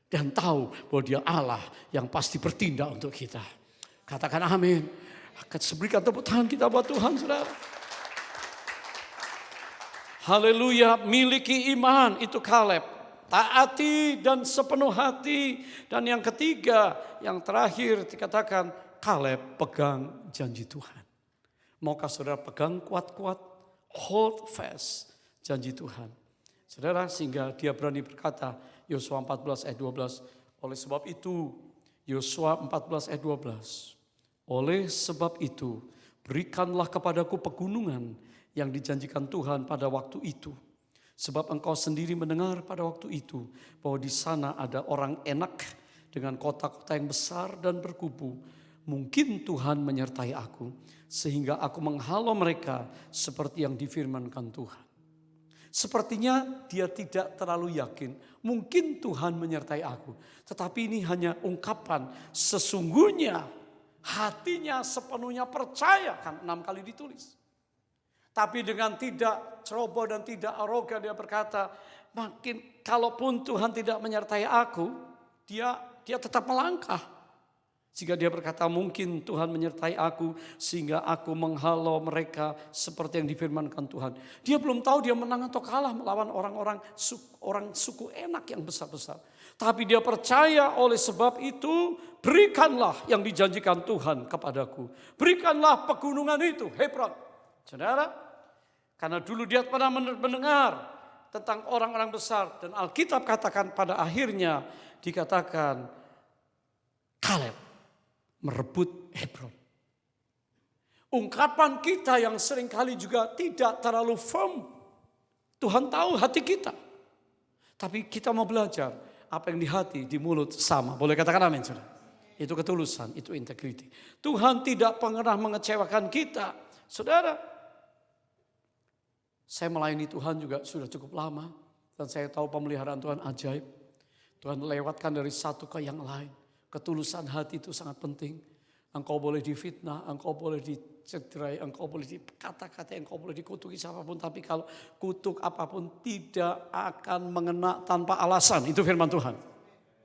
Dan tahu bahwa dia Allah yang pasti bertindak untuk kita. Katakan amin. Akan berikan tepuk tangan kita buat Tuhan, saudara. Haleluya, miliki iman itu Kaleb. Taati dan sepenuh hati. Dan yang ketiga, yang terakhir dikatakan Kaleb pegang janji Tuhan. Maukah saudara pegang kuat-kuat? Hold fast janji Tuhan. Saudara, sehingga dia berani berkata, Yosua 14 ayat 12. Oleh sebab itu, Yosua 14 ayat 12. Oleh sebab itu, berikanlah kepadaku pegunungan yang dijanjikan Tuhan pada waktu itu. Sebab engkau sendiri mendengar pada waktu itu bahwa di sana ada orang enak dengan kota-kota yang besar dan berkubu. Mungkin Tuhan menyertai aku sehingga aku menghalau mereka seperti yang difirmankan Tuhan. Sepertinya dia tidak terlalu yakin. Mungkin Tuhan menyertai aku. Tetapi ini hanya ungkapan sesungguhnya. Hatinya sepenuhnya percaya, kan 6 kali ditulis. Tapi dengan tidak ceroboh dan tidak arogan dia berkata, makin kalaupun Tuhan tidak menyertai aku, dia tetap melangkah. Sehingga dia berkata mungkin Tuhan menyertai aku sehingga aku menghalau mereka seperti yang difirmankan Tuhan. Dia belum tahu dia menang atau kalah melawan orang suku enak yang besar-besar. Tapi dia percaya oleh sebab itu berikanlah yang dijanjikan Tuhan kepadaku. Berikanlah pegunungan itu, Hebron. Saudara, karena dulu dia pernah mendengar tentang orang-orang besar. Dan Alkitab katakan pada akhirnya dikatakan Kaleb merebut Hebron. Ungkapan kita yang seringkali juga tidak terlalu firm. Tuhan tahu hati kita. Tapi kita mau belajar. Apa yang di hati, di mulut sama. Boleh katakan amin, saudara? Itu ketulusan, itu integriti. Tuhan tidak pernah mengecewakan kita. Saudara, saya melayani Tuhan juga sudah cukup lama. Dan saya tahu pemeliharaan Tuhan ajaib. Tuhan lewatkan dari satu ke yang lain. Ketulusan hati itu sangat penting. Engkau boleh difitnah, engkau boleh dicederai, engkau boleh dikata-kata, engkau boleh dikutuki siapapun. Tapi kalau kutuk apapun tidak akan mengena tanpa alasan. Itu firman Tuhan.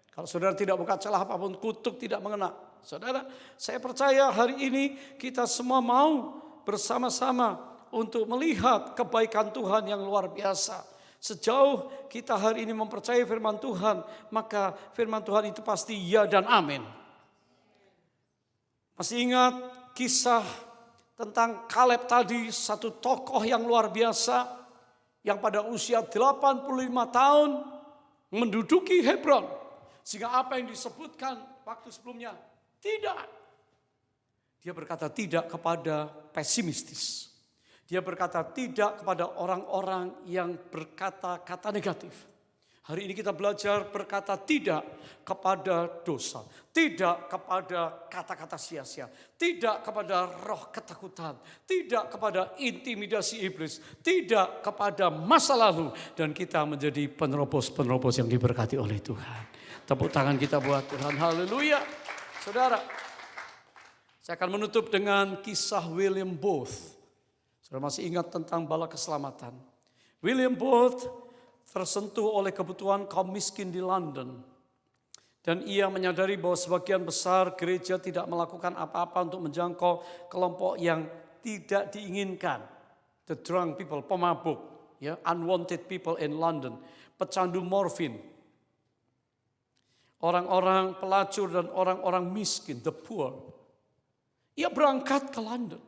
Kalau saudara tidak buka celah apapun, kutuk tidak mengena. Saudara, saya percaya hari ini kita semua mau bersama-sama untuk melihat kebaikan Tuhan yang luar biasa. Sejauh kita hari ini mempercayai firman Tuhan, maka firman Tuhan itu pasti ya dan amin. Masih ingat kisah tentang Kaleb tadi, satu tokoh yang luar biasa, yang pada usia 85 tahun menduduki Hebron. Sehingga apa yang disebutkan waktu sebelumnya, tidak. Dia berkata tidak kepada pesimistis. Dia berkata tidak kepada orang-orang yang berkata-kata negatif. Hari ini kita belajar berkata tidak kepada dosa. Tidak kepada kata-kata sia-sia. Tidak kepada roh ketakutan. Tidak kepada intimidasi iblis. Tidak kepada masa lalu. Dan kita menjadi penerobos-penerobos yang diberkati oleh Tuhan. Tepuk tangan kita buat Tuhan. Haleluya. Saudara, saya akan menutup dengan kisah William Booth. Saudara masih ingat tentang bala keselamatan. William Booth tersentuh oleh kebutuhan kaum miskin di London. Dan ia menyadari bahwa sebagian besar gereja tidak melakukan apa-apa untuk menjangkau kelompok yang tidak diinginkan. The drunk people, pemabuk, ya, unwanted people in London, pecandu morfin, orang-orang pelacur dan orang-orang miskin, the poor. Ia berangkat ke London,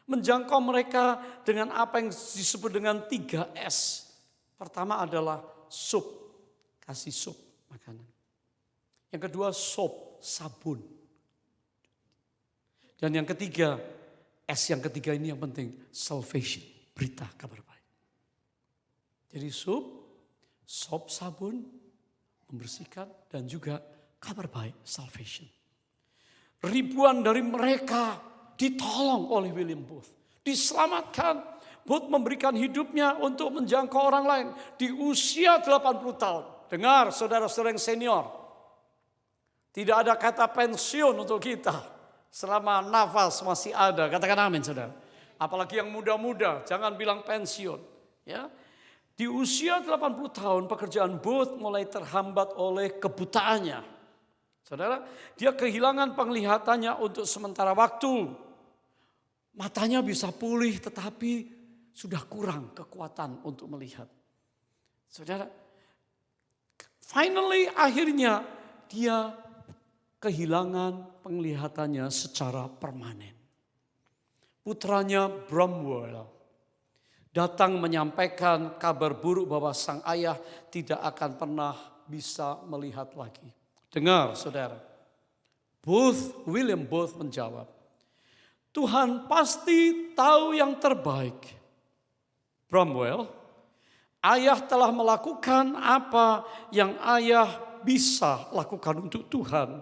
menjangkau mereka dengan apa yang disebut dengan 3S. Pertama adalah sup, kasih sup makanan. Yang kedua sop, sabun. Dan yang ketiga, S yang ketiga ini yang penting, salvation, berita kabar baik. Jadi sup, sop, sabun, membersihkan, dan juga kabar baik, salvation. Ribuan dari mereka ditolong oleh William Booth, diselamatkan. Booth memberikan hidupnya untuk menjangkau orang lain di usia 80 tahun. Dengar saudara-saudara yang senior, tidak ada kata pensiun untuk kita selama nafas masih ada. Katakan amin saudara. Apalagi yang muda-muda, jangan bilang pensiun. Ya. Di usia 80 tahun pekerjaan Booth mulai terhambat oleh kebutaannya. Saudara, dia kehilangan penglihatannya untuk sementara waktu. Matanya bisa pulih tetapi sudah kurang kekuatan untuk melihat. Saudara, finally akhirnya dia kehilangan penglihatannya secara permanen. Putranya Bramwell datang menyampaikan kabar buruk bahwa sang ayah tidak akan pernah bisa melihat lagi. Dengar saudara, William Booth menjawab, Tuhan pasti tahu yang terbaik. Bramwell, ayah telah melakukan apa yang ayah bisa lakukan untuk Tuhan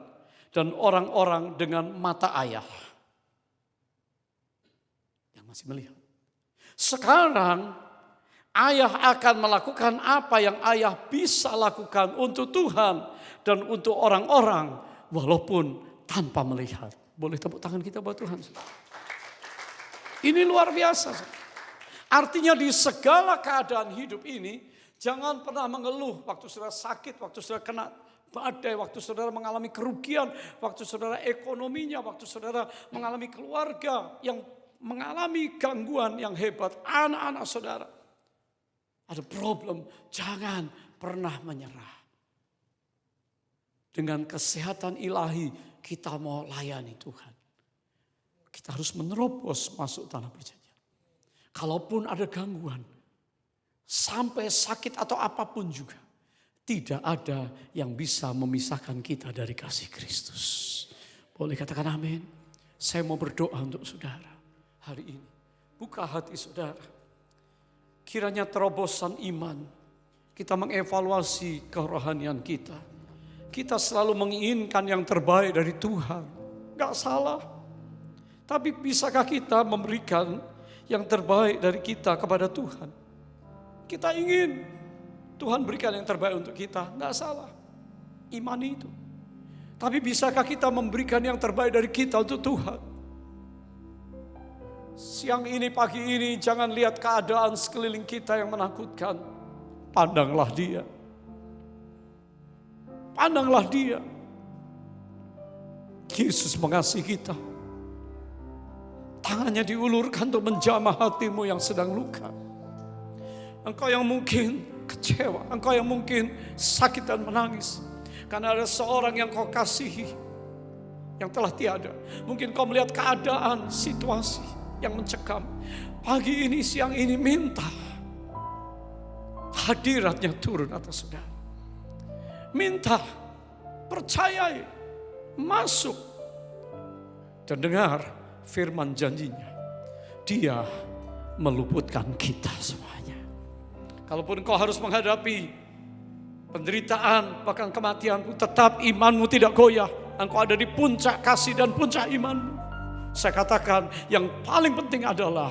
dan orang-orang dengan mata ayah. Yang masih melihat. Sekarang ayah akan melakukan apa yang ayah bisa lakukan untuk Tuhan dan untuk orang-orang walaupun tanpa melihat. Boleh tepuk tangan kita buat Tuhan. Ini luar biasa. Artinya di segala keadaan hidup ini, jangan pernah mengeluh waktu saudara sakit, waktu saudara kena badai, waktu saudara mengalami kerugian, waktu saudara ekonominya, waktu saudara mengalami keluarga yang mengalami gangguan yang hebat, anak-anak saudara. Ada problem, jangan pernah menyerah. Dengan kesehatan ilahi kita mau layani Tuhan. Kita harus menerobos masuk tanah perjanjian. Kalaupun ada gangguan, sampai sakit atau apapun juga, tidak ada yang bisa memisahkan kita dari kasih Kristus. Boleh katakan amin. Saya mau berdoa untuk saudara hari ini. Buka hati saudara. Kiranya terobosan iman, kita mengevaluasi kerohanian kita. Kita selalu menginginkan yang terbaik dari Tuhan. Gak salah. Tapi bisakah kita memberikan yang terbaik dari kita kepada Tuhan? Kita ingin Tuhan berikan yang terbaik untuk kita. Gak salah. Imani itu. Tapi bisakah kita memberikan yang terbaik dari kita untuk Tuhan? Siang ini, pagi ini, jangan lihat keadaan sekeliling kita yang menakutkan. Pandanglah Dia. Pandanglah Dia. Yesus mengasihi kita. Tangannya diulurkan untuk menjamah hatimu yang sedang luka. Engkau yang mungkin kecewa, engkau yang mungkin sakit dan menangis karena ada seorang yang kau kasihi yang telah tiada. Mungkin kau melihat keadaan, situasi yang mencekam. Pagi ini, siang ini, minta hadiratnya turun atas saudara. Minta, percayai, masuk dan dengar firman janjinya. Dia meluputkan kita semuanya. Kalaupun kau harus menghadapi penderitaan, bahkan kematian, tetap imanmu tidak goyah. Engkau ada di puncak kasih dan puncak imanmu. Saya katakan yang paling penting adalah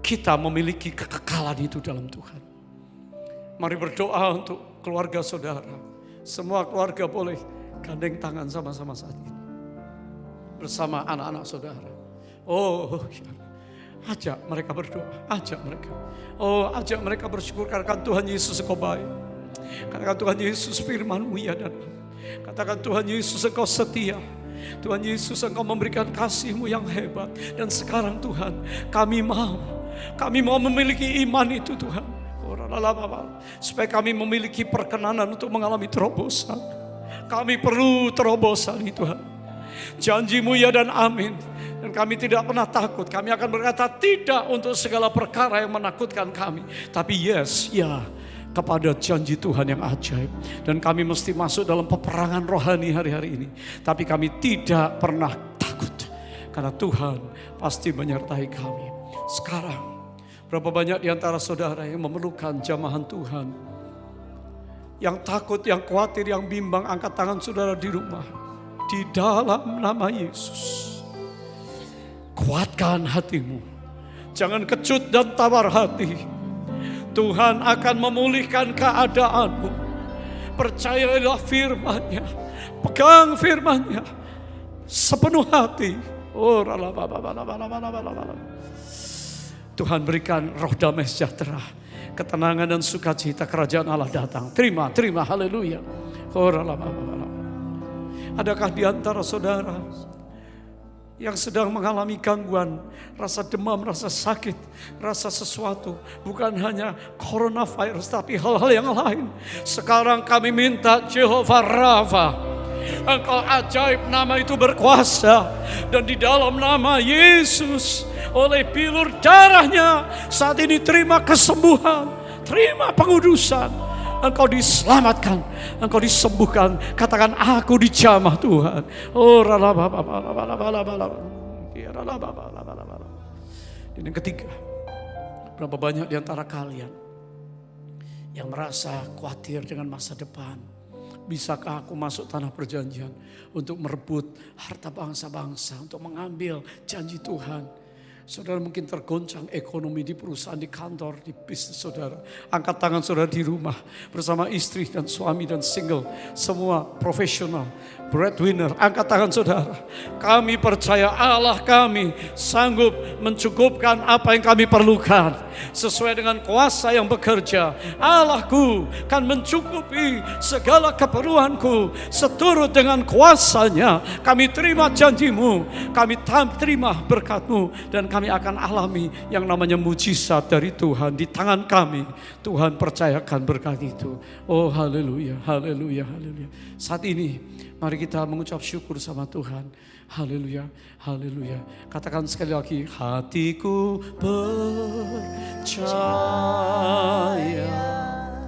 kita memiliki kekekalan itu dalam Tuhan. Mari berdoa untuk keluarga saudara. Semua keluarga boleh gandeng tangan sama-sama saat ini. Bersama anak-anak saudara. Oh, ajak mereka berdoa, ajak mereka. Oh, ajak mereka bersyukur karena Tuhan Yesus engkau baik. Katakan Tuhan Yesus firman-Mu ya dan katakan Tuhan Yesus engkau setia. Tuhan Yesus engkau memberikan kasih-Mu yang hebat. Dan sekarang Tuhan kami mau memiliki iman itu Tuhan. Supaya kami memiliki perkenanan untuk mengalami terobosan. Kami perlu terobosan itu Tuhan. Janji-Mu ya dan amin. Dan kami tidak pernah takut. Kami akan berkata tidak untuk segala perkara yang menakutkan kami. Tapi yes, ya kepada janji Tuhan yang ajaib. Dan kami mesti masuk dalam peperangan rohani hari-hari ini. Tapi kami tidak pernah takut. Karena Tuhan pasti menyertai kami. Sekarang, berapa banyak di antara saudara yang memerlukan jamahan Tuhan. Yang takut, yang khawatir, yang bimbang, angkat tangan saudara di rumah. Di dalam nama Yesus. Kuatkan hatimu. Jangan kecut dan tawar hati. Tuhan akan memulihkan keadaanmu. Percayalah firman-Nya. Pegang firman-Nya sepenuh hati. Oh, Tuhan berikan roh damai sejahtera, ketenangan dan sukacita, kerajaan Allah datang. Terima, haleluya. Adakah di antara saudara yang sedang mengalami gangguan, rasa demam, rasa sakit, rasa sesuatu, bukan hanya coronavirus tapi hal-hal yang lain. Sekarang kami minta Jehovah Rafa, Engkau ajaib, nama itu berkuasa. Dan di dalam nama Yesus, oleh bilur darahnya, saat ini terima kesembuhan, terima pengudusan. Engkau diselamatkan, engkau disembuhkan. Katakan aku dijamah Tuhan. Oh, dan yang ketiga, berapa banyak di antara kalian yang merasa khawatir dengan masa depan? Bisakah aku masuk tanah perjanjian untuk merebut harta bangsa-bangsa, untuk mengambil janji Tuhan? Saudara mungkin tergoncang ekonomi di perusahaan, di kantor, di bisnis saudara. Angkat tangan saudara di rumah bersama istri dan suami dan single. Semua profesional, breadwinner. Angkat tangan saudara. Kami percaya Allah kami sanggup mencukupkan apa yang kami perlukan. Sesuai dengan kuasa yang bekerja. Allahku kan mencukupi segala keperluanku seturut dengan kuasanya. Kami terima janjimu, kami terima berkatmu. Dan kami akan alami yang namanya mujizat dari Tuhan di tangan kami. Tuhan percayakan berkat itu. Oh haleluya, haleluya, haleluya. Saat ini mari kita mengucap syukur sama Tuhan. Haleluya, haleluya. Katakan sekali lagi, hatiku percaya.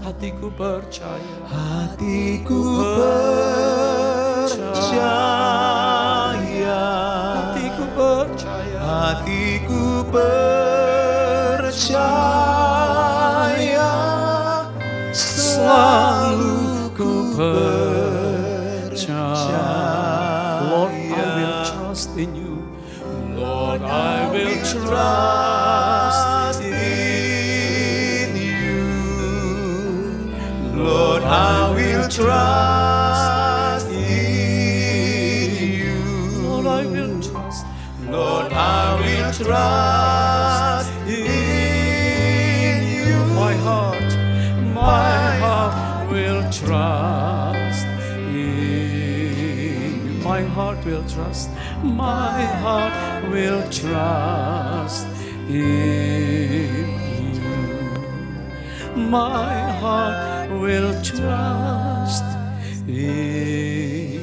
Hatiku percaya. Hatiku percaya. Hatiku percaya. Hatiku percaya. Selalu ku percaya. Lord, I will trust in you. Lord, I will trust in you. Lord, I will trust in you. Lord, I will trust. Lord, I will trust in you. My heart will trust in you. My heart will trust. My heart will trust in you. my heart will trust in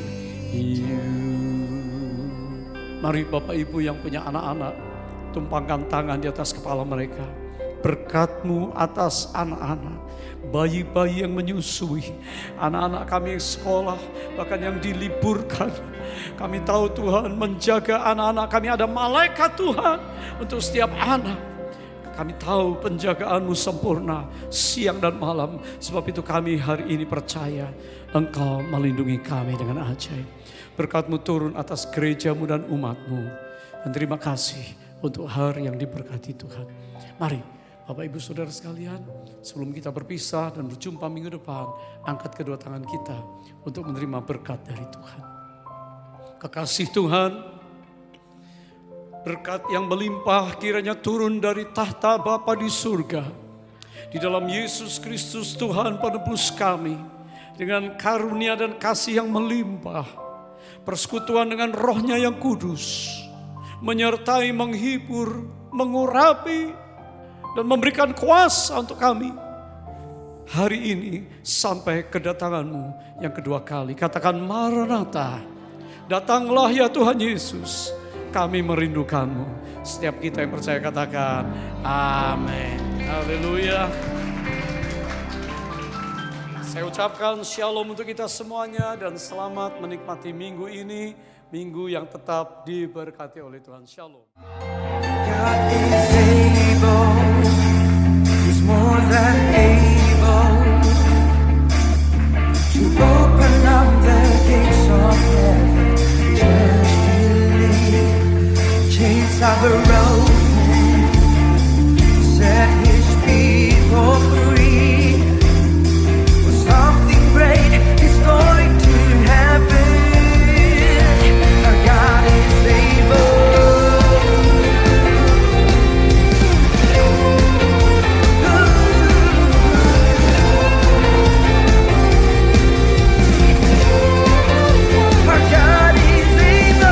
you. Mari Bapak Ibu yang punya anak-anak, tumpangkan tangan di atas kepala mereka. Berkat-Mu atas anak-anak, bayi-bayi yang menyusui, anak-anak kami yang sekolah, bahkan yang diliburkan. Kami tahu Tuhan menjaga anak-anak kami, ada malaikat Tuhan untuk setiap anak. Kami tahu penjagaan-Mu sempurna siang dan malam. Sebab itu kami hari ini percaya Engkau melindungi kami dengan ajaib. Berkat-Mu turun atas gereja-Mu dan umat-Mu. Dan terima kasih untuk hari yang diberkati Tuhan. Mari Bapak Ibu Saudara sekalian, sebelum kita berpisah dan berjumpa minggu depan, angkat kedua tangan kita untuk menerima berkat dari Tuhan. Kekasih Tuhan, berkat yang melimpah kiranya turun dari tahta Bapa di surga. Di dalam Yesus Kristus Tuhan penebus kami, dengan karunia dan kasih yang melimpah, persekutuan dengan Roh-Nya yang kudus, menyertai, menghibur, mengurapi, dan memberikan kuasa untuk kami hari ini sampai kedatangan-Mu yang kedua kali. Katakan Maranatha, datanglah ya Tuhan Yesus, kami merindukan-Mu. Setiap kita yang percaya katakan amin. Haleluya. Saya ucapkan shalom untuk kita semuanya dan selamat menikmati minggu ini, minggu yang tetap diberkati oleh Tuhan. Shalom. God is able, He's more than able to open up the gates of heaven. Just believe, chains are broken, set His people free. For something great is going to happen. Our God is able. Our God is able.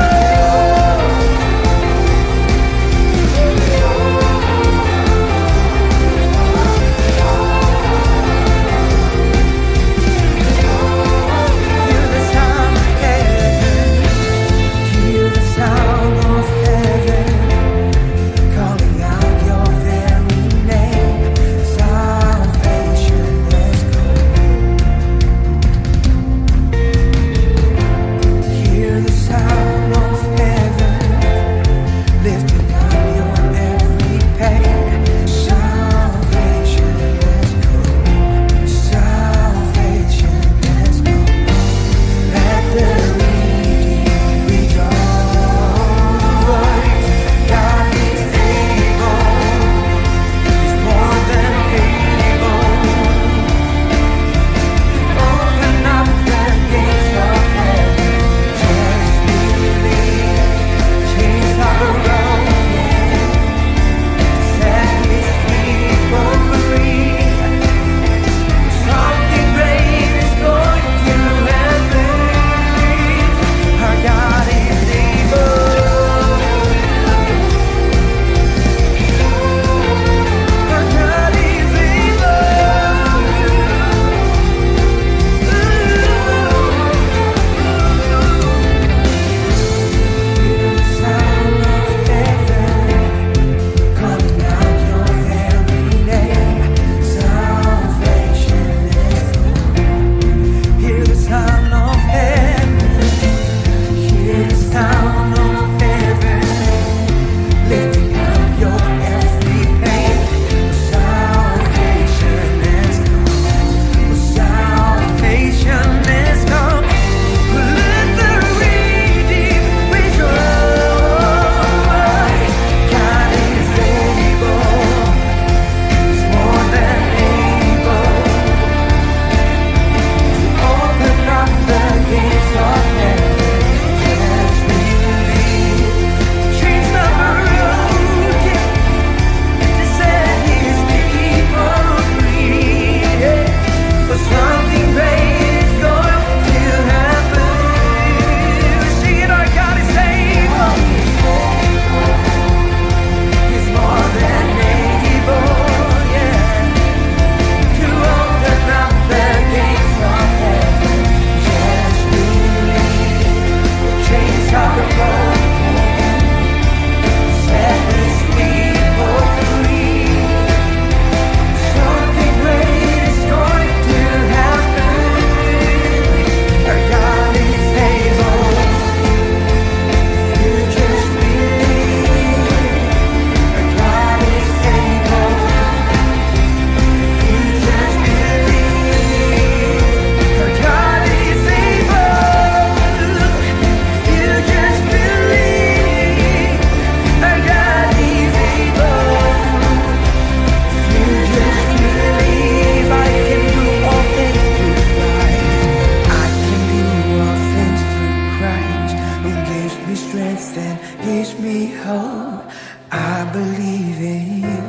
gives me hope. I believe in you.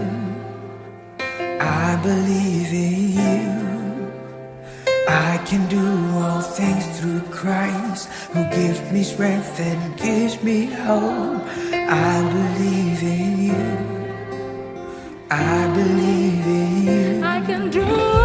I believe in you. I can do all things through Christ who gives me strength and gives me hope. I believe in you. I believe in you. I can do